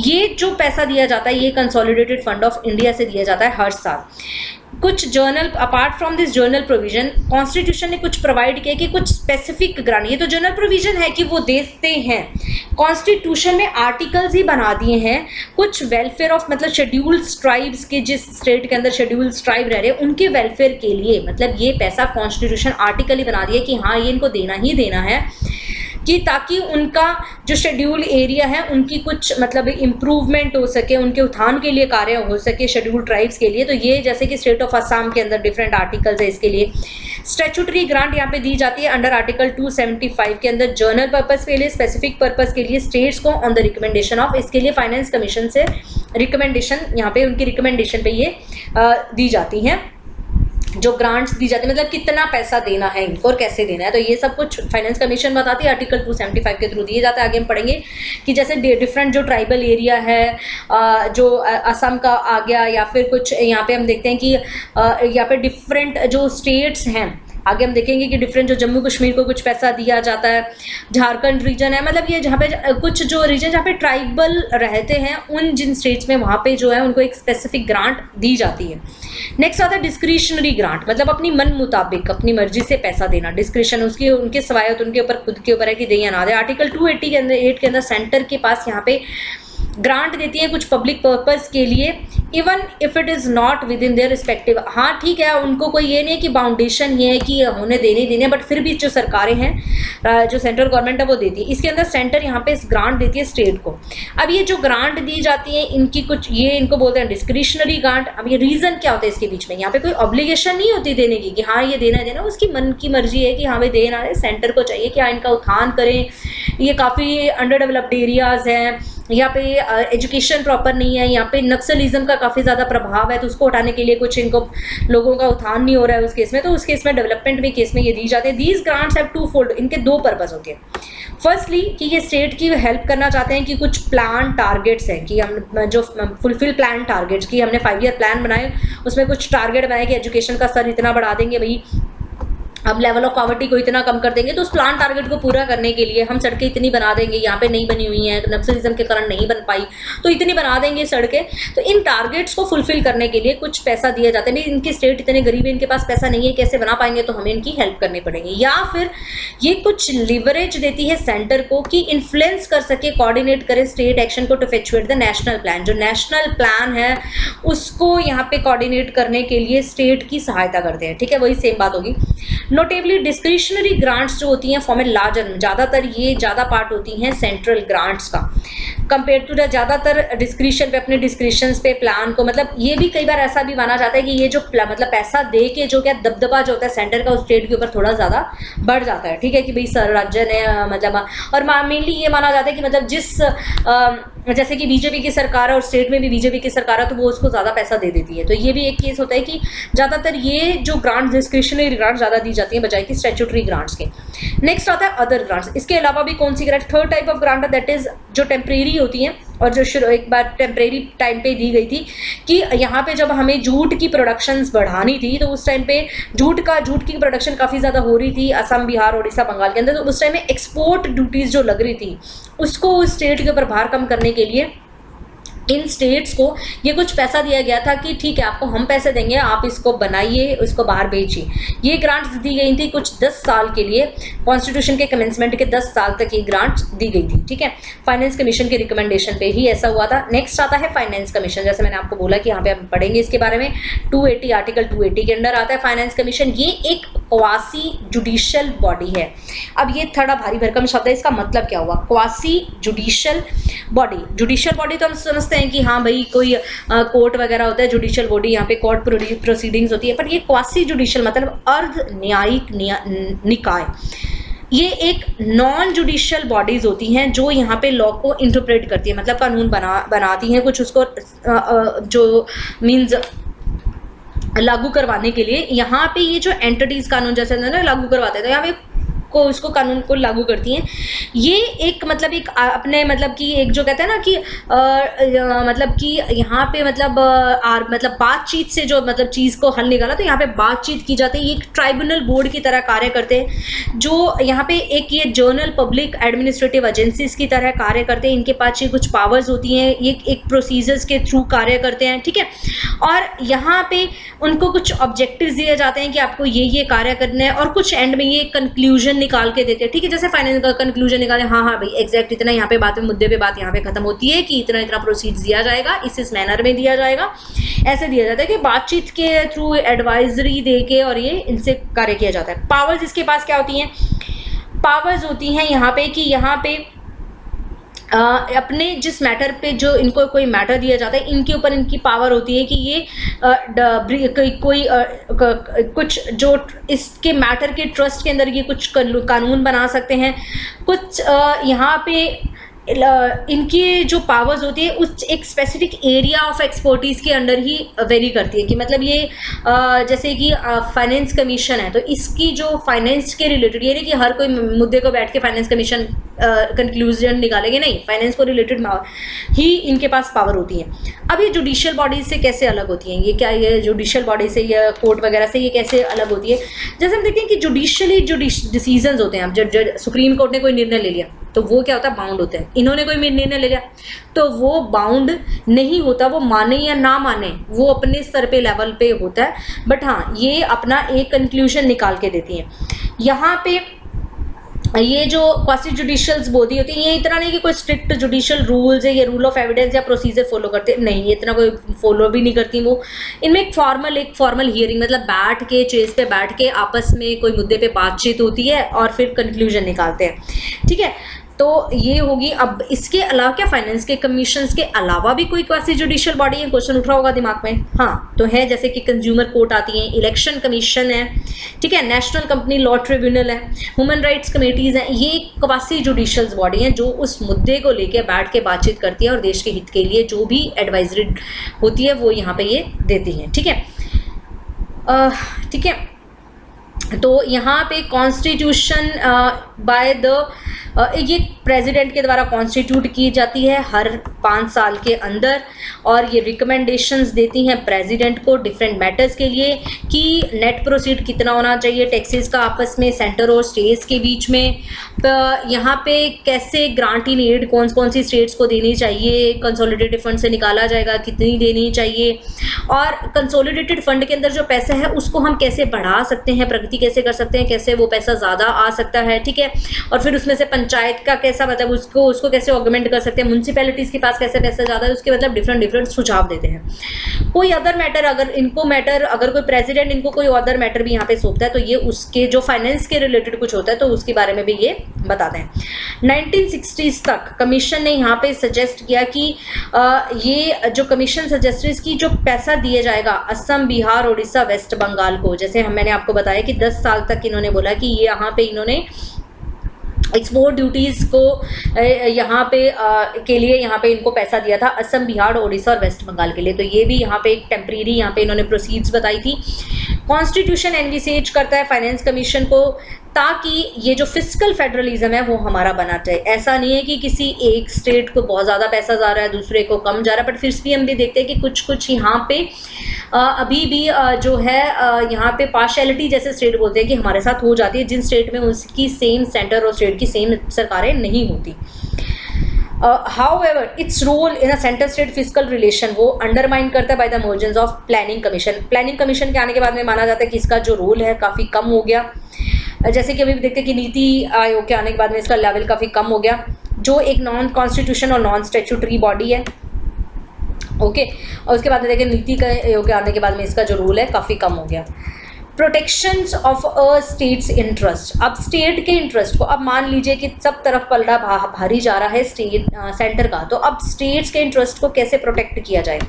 ये जो पैसा दिया जाता है ये कंसोलिडेटेड फंड ऑफ इंडिया से दिया जाता है हर साल। कुछ journal apart from this journal provision constitution ने कुछ प्रोवाइड किया कि कुछ स्पेसिफिक ग्रांट, ये तो जर्नल प्रोविजन है कि वो देते हैं, कॉन्स्टिट्यूशन में आर्टिकल्स ही बना दिए हैं कुछ वेलफेयर ऑफ मतलब शेड्यूल्ड ट्राइब्स के, जिस स्टेट के अंदर शेड्यूल्ड ट्राइब रह रहे हैं उनके वेलफेयर के लिए, मतलब ये पैसा कॉन्स्टिट्यूशन आर्टिकल ही बना दिया कि हाँ ये इनको देना ही देना है, कि ताकि उनका जो शेड्यूल एरिया है उनकी कुछ मतलब इम्प्रूवमेंट हो सके, उनके उत्थान के लिए कार्य हो सके शेड्यूल ट्राइब्स के लिए। तो ये जैसे कि स्टेट ऑफ असम के अंदर डिफरेंट आर्टिकल्स है इसके लिए। स्टैट्यूटरी ग्रांट यहाँ पे दी जाती है अंडर आर्टिकल 275 के अंदर जर्नल पर्पस के लिए, स्पेसिफिक पर्पस के लिए स्टेट्स को ऑन द रिकमेंडेशन ऑफ, इसके लिए फाइनेंस कमीशन से रिकमेंडेशन यहाँ पे उनकी रिकमेंडेशन पे ये दी जाती हैं जो ग्रांट्स दी जाती है, मतलब कितना पैसा देना है इनको और कैसे देना है, तो ये सब कुछ फाइनेंस कमीशन बताती है, आर्टिकल 275 के थ्रू दिए जाता है। आगे हम पढ़ेंगे कि जैसे डिफरेंट जो ट्राइबल एरिया है जो असम का आ गया, या फिर कुछ यहाँ पे हम देखते हैं कि यहाँ पे डिफरेंट जो स्टेट्स हैं, आगे हम देखेंगे कि डिफरेंट जो जम्मू कश्मीर को कुछ पैसा दिया जाता है, झारखंड रीजन है, मतलब ये जहाँ पे कुछ जो रीजन जहाँ पे ट्राइबल रहते हैं उन जिन स्टेट्स में वहाँ पे जो है उनको एक स्पेसिफिक ग्रांट दी जाती है। नेक्स्ट आता है डिस्क्रिशनरी ग्रांट, मतलब अपनी मन मुताबिक अपनी मर्जी से पैसा देना, डिस्क्रिशन उसकी उनके सवायत उनके ऊपर खुद के ऊपर है कि दे या ना दे। आर्टिकल 280 के अंदर 8 के अंदर सेंटर के पास यहाँ पे ग्रांट देती है कुछ पब्लिक पर्पस के लिए, even if it is not with in their respective. हाँ ठीक है, उनको कोई ये नहीं है कि बाउंडेशन ये है कि होने देने देने, बट फिर भी जो सरकारें हैं जो सेंट्रल गवर्नमेंट है वो देती है। इसके अंदर सेंटर यहाँ पे इस ग्रांट देती है स्टेट को। अब ये जो ग्रांट दी जाती है इनकी कुछ ये इनको बोलते हैं डिस्क्रिशनरी ग्रांट। अब ये रीज़न क्या होता है इसके बीच में, यहाँ पे कोई ऑब्लिगेशन नहीं होती देने की कि हाँ ये देना है देना, उसकी मन की मर्जी है कि हाँ भाई देना है, सेंटर को चाहिए कि हाँ इनका उत्थान करें, ये काफ़ी अंडर डेवलप्ड एरियाज़ हैं, यहाँ पे एजुकेशन प्रॉपर नहीं है, यहाँ पे नक्सलिज्म का काफ़ी ज़्यादा प्रभाव है, तो उसको हटाने के लिए कुछ इनको लोगों का उत्थान नहीं हो रहा है उस केस में, तो उस केस में डेवलपमेंट में केस में ये दी जाती है। These grants have two fold, इनके दो पर्पस होते हैं। फर्स्टली कि ये स्टेट की हेल्प करना चाहते हैं कि कुछ प्लान टारगेट्स हैं कि हम जो फुलफिल प्लान टारगेट्स की हमने 5 ईयर प्लान बनाए, उसमें कुछ टारगेट बनाए कि एजुकेशन का स्तर इतना बढ़ा देंगे भाई, अब लेवल ऑफ पॉवर्टी को इतना कम कर देंगे तो उस प्लान टारगेट को पूरा करने के लिए हम सड़कें इतनी बना देंगे, यहाँ पे नहीं बनी हुई हैं, नक्सलिज्म के कारण नहीं बन पाई तो इतनी बना देंगे सड़कें। तो इन टारगेट्स को फुलफिल करने के लिए कुछ पैसा दिया जाता है। नहीं, इनकी स्टेट इतने गरीब है, इनके पास पैसा नहीं है, कैसे बना पाएंगे, तो हमें इनकी हेल्प करनी पड़ेगी। या फिर ये कुछ लिवरेज देती है सेंटर को कि इन्फ्लुएंस कर सके, कोऑर्डिनेट करे स्टेट एक्शन को टू इफेक्चुएट द नेशनल प्लान। जो नेशनल प्लान है उसको यहाँ पे कोऑर्डिनेट करने के लिए स्टेट की सहायता करते हैं। ठीक है, वही सेम बात होगी। नोटेबली डिस्क्रिशनरी ग्रांट्स जो होती हैं फॉर्म ए लार्जर, ज़्यादातर ये ज़्यादा पार्ट होती हैं सेंट्रल ग्रांट्स का कंपेयर टू द ज़्यादातर डिस्क्रिशन पे, अपने डिस्क्रिशंस पे प्लान को, मतलब ये भी कई बार ऐसा भी माना जाता है कि ये जो मतलब पैसा दे के जो क्या दबदबा जो होता है सेंटर का उस स्टेट के ऊपर थोड़ा ज़्यादा बढ़ जाता है। ठीक है, कि भाई सर राज्य ने मतलब, और मेनली ये माना जाता है कि मतलब जिस जैसे कि बीजेपी की सरकार है और स्टेट में भी बीजेपी की सरकार है तो वो उसको ज़्यादा पैसा दे देती है। तो ये भी एक केस होता है कि ज़्यादातर ये जो ग्रांट्स डिस्क्रिशनरी ग्रांट्स ज़्यादा दी जाती हैं बजाय कि स्टैट्यूटरी ग्रांट्स के। नेक्स्ट आता है अदर ग्रांट्स। इसके अलावा भी कौन सी grant, third type of grant that is जो टेम्परेरी होती हैं और जो एक बार टेम्परेरी टाइम पे दी गई थी कि यहाँ पे जब हमें जूट की प्रोडक्शंस बढ़ानी थी तो उस टाइम पे जूट की प्रोडक्शन काफ़ी ज़्यादा हो रही थी असम, बिहार, उड़ीसा, बंगाल के अंदर। तो उस टाइम में एक्सपोर्ट ड्यूटीज़ जो लग रही थी उसको उस स्टेट के ऊपर भार कम करने के लिए इन स्टेट्स को ये कुछ पैसा दिया गया था कि ठीक है आपको हम पैसे देंगे, आप इसको बनाइए, इसको बाहर भेजिए। ये ग्रांट्स दी गई थी कुछ 10 साल के लिए, कॉन्स्टिट्यूशन के कमेंसमेंट के 10 साल तक ये ग्रांट्स दी गई थी। ठीक है, फाइनेंस कमीशन के रिकमेंडेशन पे ही ऐसा हुआ था। नेक्स्ट आता है फाइनेंस कमीशन। जैसे मैंने आपको बोला कि यहाँ पे हम पढ़ेंगे इसके बारे में। 280 आर्टिकल 280 के अंडर आता है फाइनेंस कमीशन। ये एक क्वासी जुडिशियल बॉडी है। अब ये थोड़ा भारी भरकम शब्द है, इसका मतलब क्या हुआ? Quasi judicial body. Judicial body तो हम समझते हैं कि हाँ भाई कोई कोर्ट वगैरह होता है, जुडिशियल बॉडी, यहाँ पे कोर्ट प्रोसीडिंग्स होती है। पर ये क्वासी जुडिशियल मतलब अर्ध न्यायिक निकाय। ये एक नॉन जुडिशियल बॉडीज होती हैं जो यहाँ पे लॉ को इंटरप्रेट करती है, मतलब कानून बनाती हैं कुछ, उसको जो मीन्स लागू करवाने के लिए। यहाँ पे ये जो एंटिटीज कानून जैसे ना लागू करवाते हैं तो यहाँ पे को इसको कानून को लागू करती हैं। ये एक मतलब एक अपने मतलब कि एक जो कहते हैं ना कि मतलब कि यहाँ पे मतलब बातचीत से जो मतलब चीज़ को हल निकाला, तो यहाँ पे बातचीत की जाती है। ये एक ट्राइब्यूनल बोर्ड की तरह कार्य करते हैं जो यहाँ पे एक ये जर्नल पब्लिक एडमिनिस्ट्रेटिव एजेंसीज की तरह कार्य करते हैं। इनके पास ये कुछ पावर्स होती हैं, ये एक प्रोसीजर्स के थ्रू कार्य करते हैं। ठीक है, और यहाँ पे उनको कुछ ऑब्जेक्टिव्स दिए जाते हैं कि आपको ये कार्य करना है, और कुछ एंड में ये कंक्लूजन निकाल के देते हैं। ठीक है, जैसे फाइनेंस का कंक्लूजन निकाले, हाँ भाई एग्जैक्ट इतना यहाँ पे बात में मुद्दे पे बात यहाँ पे खत्म होती है कि इतना इतना प्रोसीड दिया जाएगा, इस मैनर में दिया जाएगा, ऐसे दिया जाता है कि बातचीत के थ्रू एडवाइजरी दे के और ये इनसे कार्य किया जाता है। पावर्स इसके पास क्या होती हैं? पावर्स होती हैं यहाँ पे कि यहाँ पे अपने जिस मैटर पे जो इनको कोई मैटर दिया जाता है इनके ऊपर इनकी पावर होती है कि ये कोई कुछ जो इसके मैटर के ट्रस्ट के अंदर ये कुछ कानून बना सकते हैं। कुछ यहाँ पे इनकी जो पावर्स होती है उस एक स्पेसिफिक एरिया ऑफ एक्सपर्टीज़ के अंडर ही वेरी करती है कि मतलब ये जैसे कि फाइनेंस कमीशन है तो इसकी जो फाइनेंस के रिलेटेड, ये नहीं कि हर कोई मुद्दे को बैठ के फाइनेंस कमीशन कंक्लूजन निकालेंगे, नहीं, फाइनेंस को रिलेटेड ही इनके पास पावर होती है। अब ये जुडिशियल बॉडीज से कैसे अलग होती हैं? ये क्या ये जुडिशियल बॉडी से या कोर्ट वगैरह से ये कैसे अलग होती है? जैसे हम देखते हैं कि जुडिशली जो डिसीजंस होते हैं, अब जब सुप्रीम कोर्ट ने कोई निर्णय ले लिया तो वो क्या होता है? बाउंड होते हैं। इन्होंने कोई निर्णय ले लिया तो वो बाउंड नहीं होता, वो माने या ना माने वो अपने स्तर पे लेवल पे होता है, बट हाँ ये अपना एक कंक्लूजन निकाल के देती हैं। यहाँ पे ये जो क्वासी जुडिशियल बॉडी होती है ये इतना नहीं कि कोई स्ट्रिक्ट जुडिशियल रूल्स है, ये रूल ऑफ एविडेंस या प्रोसीजर फॉलो करते नहीं, ये इतना कोई फॉलो भी नहीं करती वो। इनमें एक फॉर्मल हियरिंग मतलब बैठ के चेस पे बैठ के आपस में कोई मुद्दे पे बातचीत होती है और फिर कंक्लूजन निकालते हैं। ठीक है, तो ये होगी। अब इसके अलावा क्या फाइनेंस के कमीशंस के अलावा भी कोई क्वासी जुडिशियल बॉडी है? क्वेश्चन उठ रहा होगा दिमाग में। हाँ, तो है, जैसे कि कंज्यूमर कोर्ट आती है, इलेक्शन कमीशन है, ठीक है, नेशनल कंपनी लॉ ट्रिब्यूनल है, ह्यूमन राइट्स कमेटीज हैं। ये क्वासी जुडिशियल बॉडी हैं जो उस मुद्दे को लेकर बैठ के बातचीत करती है और देश के हित के लिए जो भी एडवाइजरी होती है वो यहाँ पे ये देती हैं। ठीक है, ठीक है, तो यहाँ पे कॉन्स्टिट्यूशन बाय द ये प्रेसिडेंट के द्वारा कॉन्स्टिट्यूट की जाती है हर 5 साल के अंदर, और ये रिकमेंडेशंस देती हैं प्रेसिडेंट को डिफरेंट मैटर्स के लिए कि नेट प्रोसीड कितना होना चाहिए टैक्सेस का आपस में सेंटर और स्टेट्स के बीच में, यहाँ पे कैसे ग्रांट इन एड कौन कौन सी स्टेट्स को देनी चाहिए, कंसोलिडेटेड फंड से निकाला जाएगा कितनी देनी चाहिए, और कंसोलिडेटेड फंड के अंदर जो पैसा है उसको हम कैसे बढ़ा सकते हैं, प्रगति कैसे कर सकते हैं, कैसे वो पैसा ज़्यादा आ सकता है, ठीक है। और फिर उसमें से पंचायत का कैसा मतलब उसको कैसे ऑगमेंट कर सकते हैं, म्यूनसिपैलिटीज़ के पास कैसे पैसा ज़्यादा है, उसके मतलब डिफरेंट सुझाव देते हैं। कोई अदर मैटर अगर कोई प्रेसिडेंट इनको कोई अदर मैटर भी यहाँ पे सौंपता है तो ये उसके जो फाइनेंस के रिलेटेड कुछ होता है तो उसके बारे में भी ये बताते हैं। 1960s तक कमीशन ने यहाँ पे सजेस्ट किया कि ये जो कमीशन सजेस्टेड कि जो पैसा दिया जाएगा असम, बिहार, उड़ीसा, वेस्ट बंगाल को, जैसे मैंने आपको बताया कि 10 साल तक इन्होंने बोला कि ये यहाँ पे इन्होंने एक्सपोर्ट ड्यूटीज़ को यहाँ पे के लिए यहाँ पे इनको पैसा दिया था असम, बिहार, उड़ीसा और वेस्ट बंगाल के लिए। तो ये भी यहाँ पे एक टेम्परेरी यहाँ पे इन्होंने प्रोसीड्स बताई थी। कॉन्स्टिट्यूशन एनविसेज करता है फाइनेंस कमीशन को ताकि ये जो फिस्कल फेडरलिज्म है वो हमारा बना रहे। ऐसा नहीं है कि किसी एक स्टेट को बहुत ज़्यादा पैसा जा रहा है दूसरे को कम जा रहा है, बट फिर भी हम भी देखते हैं कि कुछ यहाँ पे अभी भी जो है यहाँ पे पार्शियलिटी जैसे स्टेट बोलते हैं कि हमारे साथ हो जाती है जिन स्टेट में उसकी सेम सेंटर और स्टेट की सेम सरकारें नहीं होती। However, its role in a center state fiscal relation वो अंडरमाइन करता है by the emergence of planning commission. Planning commission के आने के बाद में माना जाता है कि इसका जो रोल है काफ़ी कम हो गया। जैसे कि अभी भी देखते हैं कि नीति आयोग के आने के बाद में इसका लेवल काफ़ी कम हो गया, जो एक नॉन कॉन्स्टिट्यूशन और नॉन स्टैट्यूटरी बॉडी है। ओके, और उसके बाद में देखें नीति आयोग के आने के बाद में इसका जो रोल है काफ़ी कम हो गया। Protections of a states interest, अब स्टेट के इंटरेस्ट को, अब मान लीजिए कि सब तरफ पलड़ा भारी जा रहा है सेंटर का, तो अब स्टेट्स के इंटरेस्ट को कैसे प्रोटेक्ट किया जाए।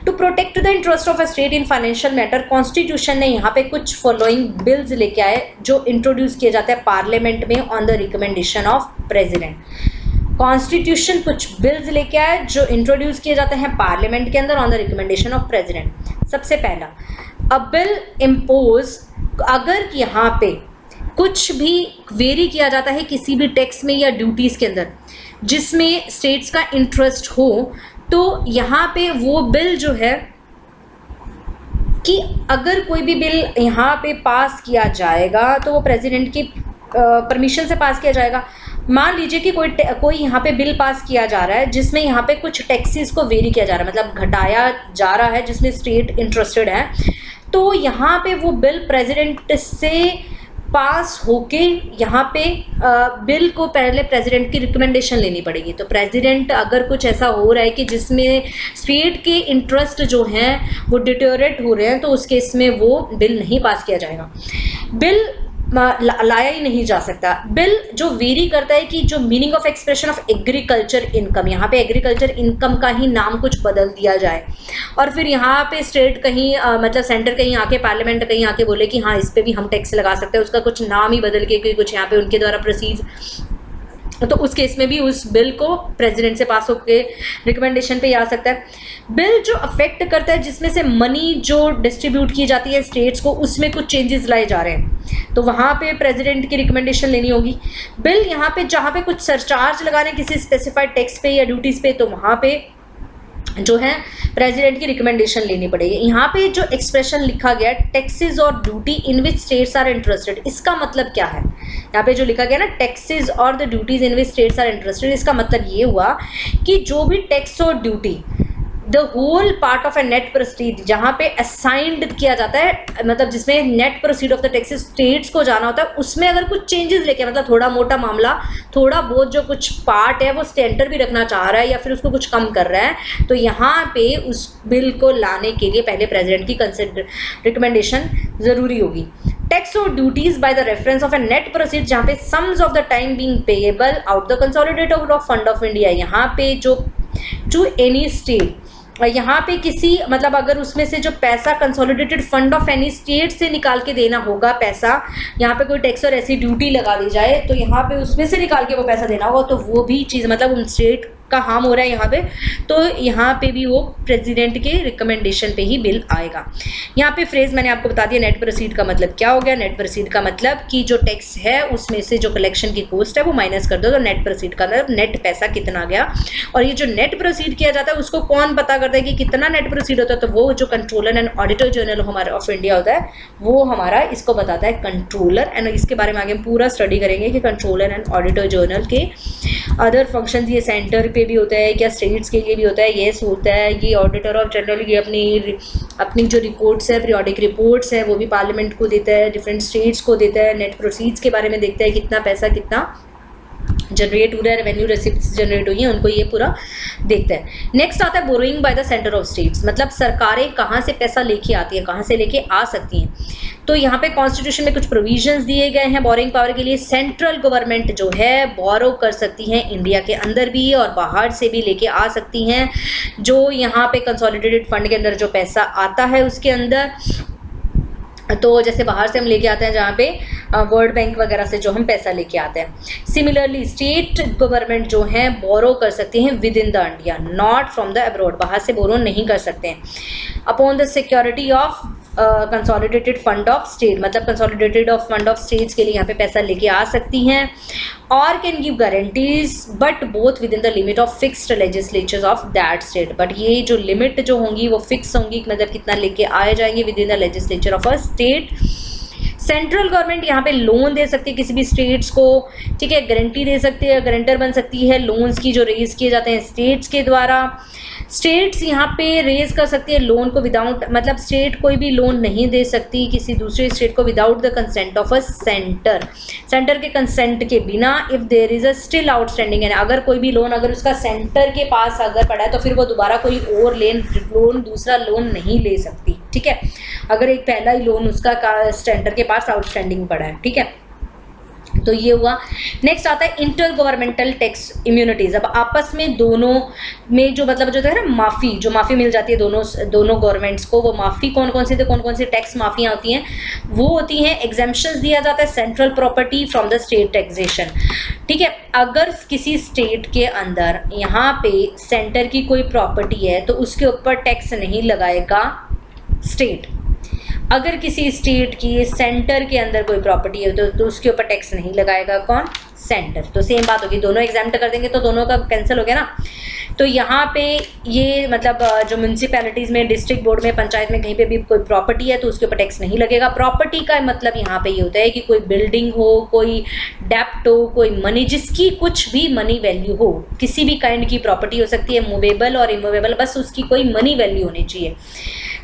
To protect the interest of a state in financial matter, constitution ने यहाँ पे कुछ फॉलोइंग बिल्स लेके आए जो इंट्रोड्यूस किए जाते हैं पार्लियामेंट में on the recommendation of president. Constitution कुछ बिल्स लेके आए जो इंट्रोड्यूस किए जाते हैं पार्लियामेंट के अंदर on the recommendation of president. सबसे पहला, अ बिल इम्पोज, अगर यहाँ पे कुछ भी वेरी किया जाता है किसी भी टैक्स में या ड्यूटीज़ के अंदर जिसमें स्टेट्स का इंटरेस्ट हो, तो यहाँ पे वो बिल जो है कि अगर कोई भी बिल यहाँ पे पास किया जाएगा तो वो प्रेसिडेंट की परमिशन से पास किया जाएगा। मान लीजिए कि कोई यहाँ पे बिल पास किया जा रहा है जिसमें यहाँ पे कुछ टैक्सेस को वेरी किया जा रहा है, मतलब घटाया जा रहा है जिसमें स्टेट इंटरेस्टेड है, तो यहाँ पे वो बिल प्रेसिडेंट से पास होके यहाँ पे बिल को पहले प्रेसिडेंट की रिकमेंडेशन लेनी पड़ेगी। तो प्रेसिडेंट अगर कुछ ऐसा हो रहा है कि जिसमें स्टेट के इंटरेस्ट जो हैं वो डिटोरेट हो रहे हैं, तो उस केस में वो बिल नहीं पास किया जाएगा, बिल लाया ही नहीं जा सकता। बिल जो वेरी करता है कि जो meaning of expression of agriculture income, यहाँ पे एग्रीकल्चर इनकम का ही नाम कुछ बदल दिया जाए, और फिर यहाँ पे स्टेट कहीं मतलब सेंटर कहीं आके पार्लियामेंट कहीं आके बोले कि हाँ इस पे भी हम टैक्स लगा सकते हैं, उसका कुछ नाम ही बदल के कुछ यहाँ पे उनके द्वारा प्रोसीज, तो उस केस में भी उस बिल को प्रेसिडेंट से पास होकर रिकमेंडेशन पे आ सकता है। बिल जो अफेक्ट करता है जिसमें से मनी जो डिस्ट्रीब्यूट की जाती है स्टेट्स को, उसमें कुछ चेंजेस लाए जा रहे हैं, तो वहाँ पे प्रेसिडेंट की रिकमेंडेशन लेनी होगी। बिल यहाँ पे जहाँ पे कुछ सरचार्ज लगाने किसी स्पेसिफाइड टैक्स पे या ड्यूटीज़ पे, तो वहाँ पे जो है प्रेसिडेंट की रिकमेंडेशन लेनी पड़ेगी। यहाँ पे जो एक्सप्रेशन लिखा गया टैक्सेस और duty in which states are interested, इसका मतलब क्या है। यहाँ पे जो लिखा गया ना टैक्सेस और the duties in which states are interested, इसका मतलब ये हुआ कि जो भी टैक्स और duty the whole part of a net proceed जहाँ पे असाइंड किया जाता है, मतलब जिसमें net proceed of the taxes states को जाना होता है, उसमें अगर कुछ चेंजेस लेके, मतलब थोड़ा मोटा मामला, थोड़ा बहुत जो कुछ पार्ट है वो सेंटर भी रखना चाह रहा है या फिर उसको कुछ कम कर रहा है, तो यहाँ पे उस बिल को लाने के लिए पहले प्रेसिडेंट की रिकमेंडेशन ज़रूरी होगी। टैक्स और duties by the reference of a net proceed, जहाँ पे sums of the time being payable out the consolidated fund of India, यहाँ पे जो टू एनी स्टेट, यहाँ पे किसी मतलब अगर उसमें से जो पैसा consolidated fund of any state से निकाल के देना होगा पैसा, यहाँ पे कोई टैक्स और ऐसी ड्यूटी लगा दी जाए तो यहाँ पे उसमें से निकाल के वो पैसा देना होगा, तो वो भी चीज़ मतलब उन स्टेट का हार्म हो रहा है यहाँ पे, तो यहाँ पे भी वो प्रेसिडेंट के रिकमेंडेशन पे ही बिल आएगा। यहाँ पे फ्रेज मैंने आपको बता दिया, नेट प्रोसीड का मतलब क्या हो गया। नेट प्रोसीड का मतलब कि जो टैक्स है उसमें से जो कलेक्शन की कॉस्ट है वो माइनस कर दो, तो नेट प्रोसीड का मतलब नेट पैसा कितना गया। और ये जो नेट प्रोसीड किया जाता है उसको कौन पता करता है कि कितना नेट प्रोसीड होता है, तो वो जो कंट्रोलर एंड ऑडिटर जनरल हमारा ऑफ इंडिया होता है वो हमारा इसको बताता है कंट्रोलर। एंड इसके बारे में आगे हम पूरा स्टडी करेंगे कि कंट्रोलर एंड ऑडिटर जनरल के अदर फंक्शंस ये सेंटर पे भी होता है क्या स्टेट्स के लिए भी होता है। यस होता है। ये ऑडिटर ऑफ जनरल ये अपनी जो रिपोर्ट्स है, पीरियोडिक रिपोर्ट्स है, वो भी पार्लियामेंट को देता है, डिफरेंट स्टेट्स को देता है। नेट प्रोसीड्स के बारे में देखता है कितना पैसा कितना जनरेट हो रहा है, रेवेन्यू रिसिप्ट्स जनरेट हुई है, उनको ये पूरा देखता है। नेक्स्ट आता है borrowing by the centre of states, मतलब सरकारें कहाँ से पैसा लेके आती हैं, कहाँ से लेके आ सकती हैं। तो यहाँ पे कॉन्स्टिट्यूशन में कुछ प्रोविजंस दिए गए हैं बोरोइंग पावर के लिए। सेंट्रल गवर्नमेंट जो है बोरो कर सकती है इंडिया के अंदर भी और बाहर से भी लेके आ सकती हैं, जो यहाँ पे कंसोलिडेटेड फंड के अंदर जो पैसा आता है उसके अंदर। तो जैसे बाहर से हम लेके आते हैं जहाँ पे वर्ल्ड बैंक वगैरह से जो हम पैसा लेके आते हैं। सिमिलरली स्टेट गवर्नमेंट जो है बोरो कर सकती हैं within the India, not from the abroad, बाहर से बोरो नहीं कर सकते हैं। Upon the security of consolidated fund of state, मतलब consolidated of fund of states के लिए यहाँ पे पैसा लेके आ सकती हैं। और can give guarantees but both with in the limit of fixed legislatures of that state, but ये जो लिमिट जो होंगी वो फिक्स होंगी, मतलब कितना लेके आए जाएंगे with in the legislature of a state. Central government यहाँ पे लोन दे सकती है किसी भी स्टेट्स को, ठीक है, गारंटी दे सकती है, गारंटर बन सकती है लोन्स की जो रेज किए जाते हैं स्टेट्स के द्वारा। स्टेट्स यहाँ पे रेज कर सकती है लोन को विदाउट, मतलब स्टेट कोई भी लोन नहीं दे सकती किसी दूसरे स्टेट को without the consent of a centre, centre के कंसेंट के बिना। If there is a still outstanding, यानी अगर कोई भी लोन अगर उसका सेंटर के पास अगर पड़ा है तो फिर वो दोबारा कोई और लोन दूसरा लोन नहीं ले सकती, ठीक है, अगर एक पहला ही लोन उसका सेंटर के पास आउटस्टैंडिंग पड़ा है, ठीक है। तो ये हुआ। नेक्स्ट आता है इंटर गवर्नमेंटल टैक्स इम्यूनिटीज। अब आपस में दोनों में जो मतलब जो है ना माफ़ी, जो माफ़ी मिल जाती है दोनों गवर्नमेंट्स को, वो माफ़ी कौन कौन सी टैक्स माफ़ियाँ होती हैं, वो होती हैं एग्जेम्पशंस दिया जाता है central property from the state taxation, ठीक है। अगर किसी स्टेट के अंदर यहाँ पे सेंटर की कोई प्रॉपर्टी है तो उसके ऊपर टैक्स नहीं लगाएगा स्टेट। अगर किसी स्टेट की सेंटर के अंदर कोई प्रॉपर्टी है तो उसके ऊपर टैक्स नहीं लगाएगा कौन, सेंटर। तो सेम बात होगी, दोनों एग्जाम्प्ट कर देंगे तो दोनों का कैंसिल हो गया ना। तो यहाँ पे ये मतलब जो म्यूनसिपैलिटीज़ में, डिस्ट्रिक्ट बोर्ड में, पंचायत में कहीं पे भी कोई प्रॉपर्टी है तो उसके ऊपर टैक्स नहीं लगेगा। प्रॉपर्टी का मतलब यहाँ पे ये होता है कि कोई बिल्डिंग हो, कोई डेप्ट हो, कोई मनी, जिसकी कुछ भी मनी वैल्यू हो, किसी भी काइंड की प्रॉपर्टी हो सकती है, मूवेबल और इमूवेबल, बस उसकी कोई मनी वैल्यू होनी चाहिए,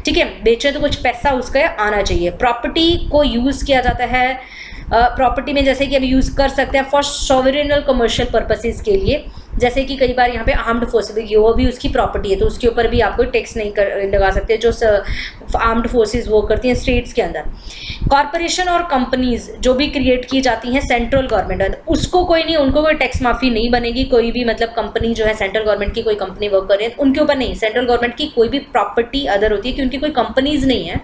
ठीक है। बेचे तो कुछ पैसा उसका आना चाहिए। प्रॉपर्टी को यूज़ किया जाता है, प्रॉपर्टी में जैसे कि अभी यूज़ कर सकते हैं फॉर सॉवरेन कमर्शियल पर्पसेस के लिए, जैसे कि कई बार यहाँ पे आर्म्ड फोर्सेस वो भी उसकी प्रॉपर्टी है तो उसके ऊपर भी आप कोई टैक्स नहीं लगा सकते, जो आर्म्ड फोर्सेस वो करती हैं स्टेट्स के अंदर। कॉरपोरेशन और कंपनीज जो भी क्रिएट की जाती हैं सेंट्रल गवर्नमेंट, उसको कोई नहीं, उनको कोई टैक्स माफ़ी नहीं बनेगी। कोई भी मतलब कंपनी जो है सेंट्रल गवर्नमेंट की कोई कंपनी वर्क कर रही है उनके ऊपर नहीं, सेंट्रल गवर्नमेंट की कोई भी प्रॉपर्टी अदर होती है कि उनकी कोई कंपनीज नहीं है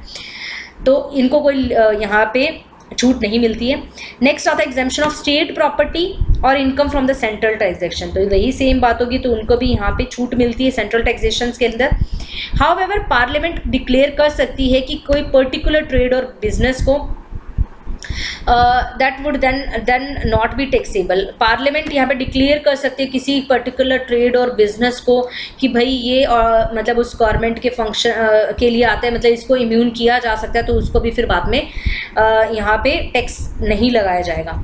तो इनको कोई यहाँ पे छूट नहीं मिलती है। नेक्स्ट आता है एग्जेम्पशन ऑफ स्टेट प्रॉपर्टी और income from the central taxation, तो वही सेम बात होगी, तो उनको भी यहाँ पे छूट मिलती है सेंट्रल टैक्सेशन के अंदर। हाउएवर पार्लियामेंट डिक्लेयर कर सकती है कि कोई पर्टिकुलर ट्रेड और बिजनेस को that would then not be taxable. Parliament यहाँ पे डिक्लेयर कर सकती है किसी पर्टिकुलर ट्रेड और बिजनेस को कि भाई ये मतलब उस गवर्नमेंट के फंक्शन के लिए आता है, मतलब इसको इम्यून किया जा सकता है, तो उसको भी फिर बाद में यहाँ पे टैक्स नहीं लगाया जाएगा।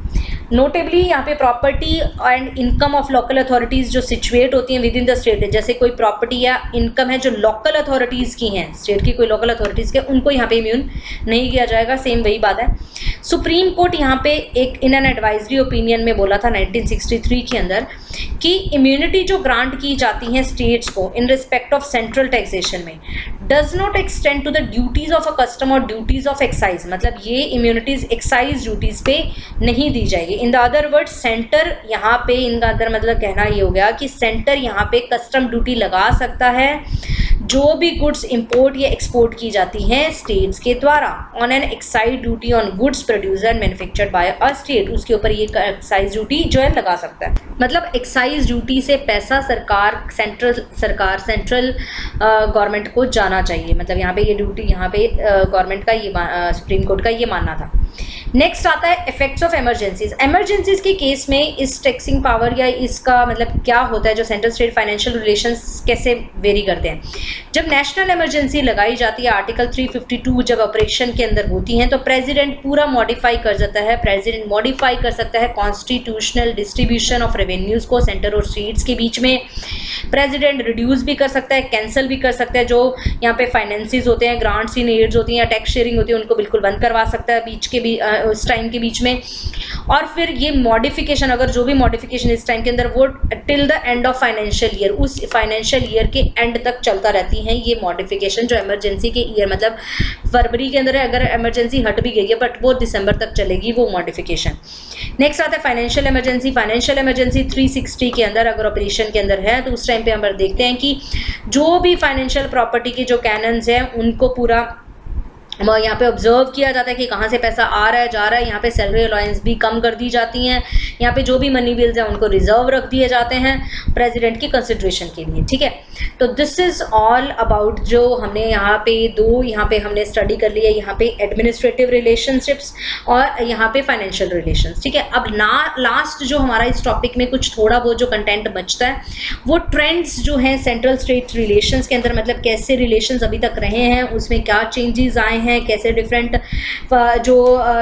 नोटेबली यहाँ पे property and income of local authorities जो सिचुएट होती हैं विद इन द स्टेट, जैसे कोई प्रॉपर्टी या इनकम है जो लोकल अथॉरिटीज़ की हैं, स्टेट की कोई लोकल अथॉरिटीज़ के, उनको यहाँ पे इम्यून नहीं किया जाएगा। सेम वही बात है। सुप्रीम कोर्ट यहाँ पे एक इन एन एडवाइजरी ओपिनियन में बोला था 1963 के अंदर कि इम्यूनिटी जो ग्रांट की जाती हैं स्टेट्स को in respect of central taxation में does not extend to the duties of a custom और ड्यूटीज ऑफ एक्साइज, मतलब ये इम्यूनिटीज एक्साइज ड्यूटीज पे नहीं दी जाएगी। In the other word centre यहाँ पे, इनका अदर मतलब कहना ये हो गया कि सेंटर यहाँ पे कस्टम ड्यूटी लगा सकता है जो भी गुड्स इंपोर्ट या एक्सपोर्ट की जाती हैं स्टेट्स के द्वारा, on an excise duty on goods producer and manufactured by a state, उसके ऊपर ये एक्साइज ड्यूटी जो है लगा सकता है। मतलब एक्साइज ड्यूटी से पैसा सेंट्रल गवर्नमेंट को जाना चाहिए, मतलब यहाँ पे ये ड्यूटी, यहाँ पे गवर्नमेंट का ये सुप्रीम कोर्ट का ये मानना था। नेक्स्ट आता है इफेक्ट्स ऑफ इमरजेंसीज। इमरजेंसीज के केस में इस टैक्सिंग पावर या इसका मतलब क्या होता है, जो सेंट्रल स्टेट फाइनेंशियल रिलेशंस कैसे वेरी करते हैं। जब नेशनल इमरजेंसी लगाई जाती है, आर्टिकल 352 जब ऑपरेशन के अंदर होती हैं, तो प्रेसिडेंट पूरा मॉडिफाई कर जाता है। प्रेसिडेंट मॉडिफाई कर सकता है कॉन्स्टिट्यूशनल डिस्ट्रीब्यूशन ऑफ रेवेन्यूज को सेंटर और स्टेट्स के बीच में। प्रेसिडेंट रिड्यूस भी कर सकता है, कैंसिल भी कर सकता है, जो यहाँ पे फाइनेंसिस होते हैं, ग्रांट्स इन एड्स होती हैं या टैक्स शेयरिंग होती है, उनको बिल्कुल बंद करवा सकता है बीच के भी उस टाइम के बीच में। और फिर ये मॉडिफिकेशन, अगर जो भी मॉडिफिकेशन इस टाइम के अंदर, वो till the end of financial year, उस फाइनेंशियल ईयर के एंड तक चलता रहती हैं ये मॉडिफिकेशन, जो इमरजेंसी के ईयर मतलब फरवरी के अंदर है, अगर इमरजेंसी हट भी गई है बट वो दिसंबर तक चलेगी वो मॉडिफिकेशन। नेक्स्ट आता है फाइनेंशियल इमरजेंसी। फाइनेंशियल इमरजेंसी 360 के अंदर अगर ऑपरेशन के अंदर है, तो उस टाइम पे हम देखते हैं कि जो भी फाइनेंशियल प्रॉपर्टी के जो कैनन्स हैं उनको पूरा यहाँ पे ऑब्जर्व किया जाता है कि कहाँ से पैसा आ रहा है जा रहा है। यहाँ पे सैलरी अलाउंस भी कम कर दी जाती हैं, यहाँ पे जो भी मनी बिल्स हैं उनको रिजर्व रख दिए जाते हैं प्रेसिडेंट की कंसिडरेशन के लिए, ठीक है। तो दिस इज ऑल अबाउट जो हमने यहाँ पे हमने स्टडी कर लिया, यहाँ पे एडमिनिस्ट्रेटिव रिलेशनशिप्स और यहाँ पे फाइनेंशियल रिलेशंस, ठीक है। अब लास्ट जो हमारा इस टॉपिक में कुछ थोड़ा वो जो कंटेंट बचता है, वो ट्रेंड्स जो हैं सेंट्रल स्टेट रिलेशंस के अंदर, मतलब कैसे रिलेशंस अभी तक रहे हैं, उसमें क्या चेंजेस आए हैं, कैसे डिफरेंट जो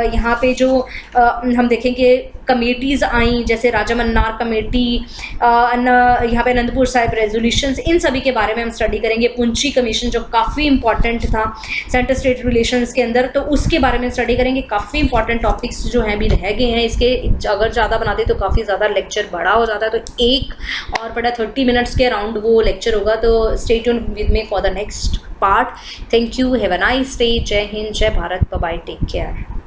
यहाँ पे जो हम देखेंगे कमेटीज़ आई, जैसे राजामन्नार कमेटी, यहाँ पे आनंदपुर साहिब रेजोल्यूशंस, इन सभी के बारे में हम स्टडी करेंगे। पुंची कमीशन जो काफ़ी इंपॉर्टेंट था सेंट्रल स्टेट रिलेशंस के अंदर, तो उसके बारे में स्टडी करेंगे। काफ़ी इंपॉर्टेंट टॉपिक्स जो हैं भी रह गए हैं इसके, अगर ज़्यादा बनाते तो काफ़ी ज़्यादा लेक्चर बड़ा हो जाता है, तो एक और बड़ा 30 मिनट्स के अराउंड वो लेक्चर होगा। तो stay tuned with me for the next part. Thank you, have a nice day. जय हिंद, जय Bharat, bye bye, take care.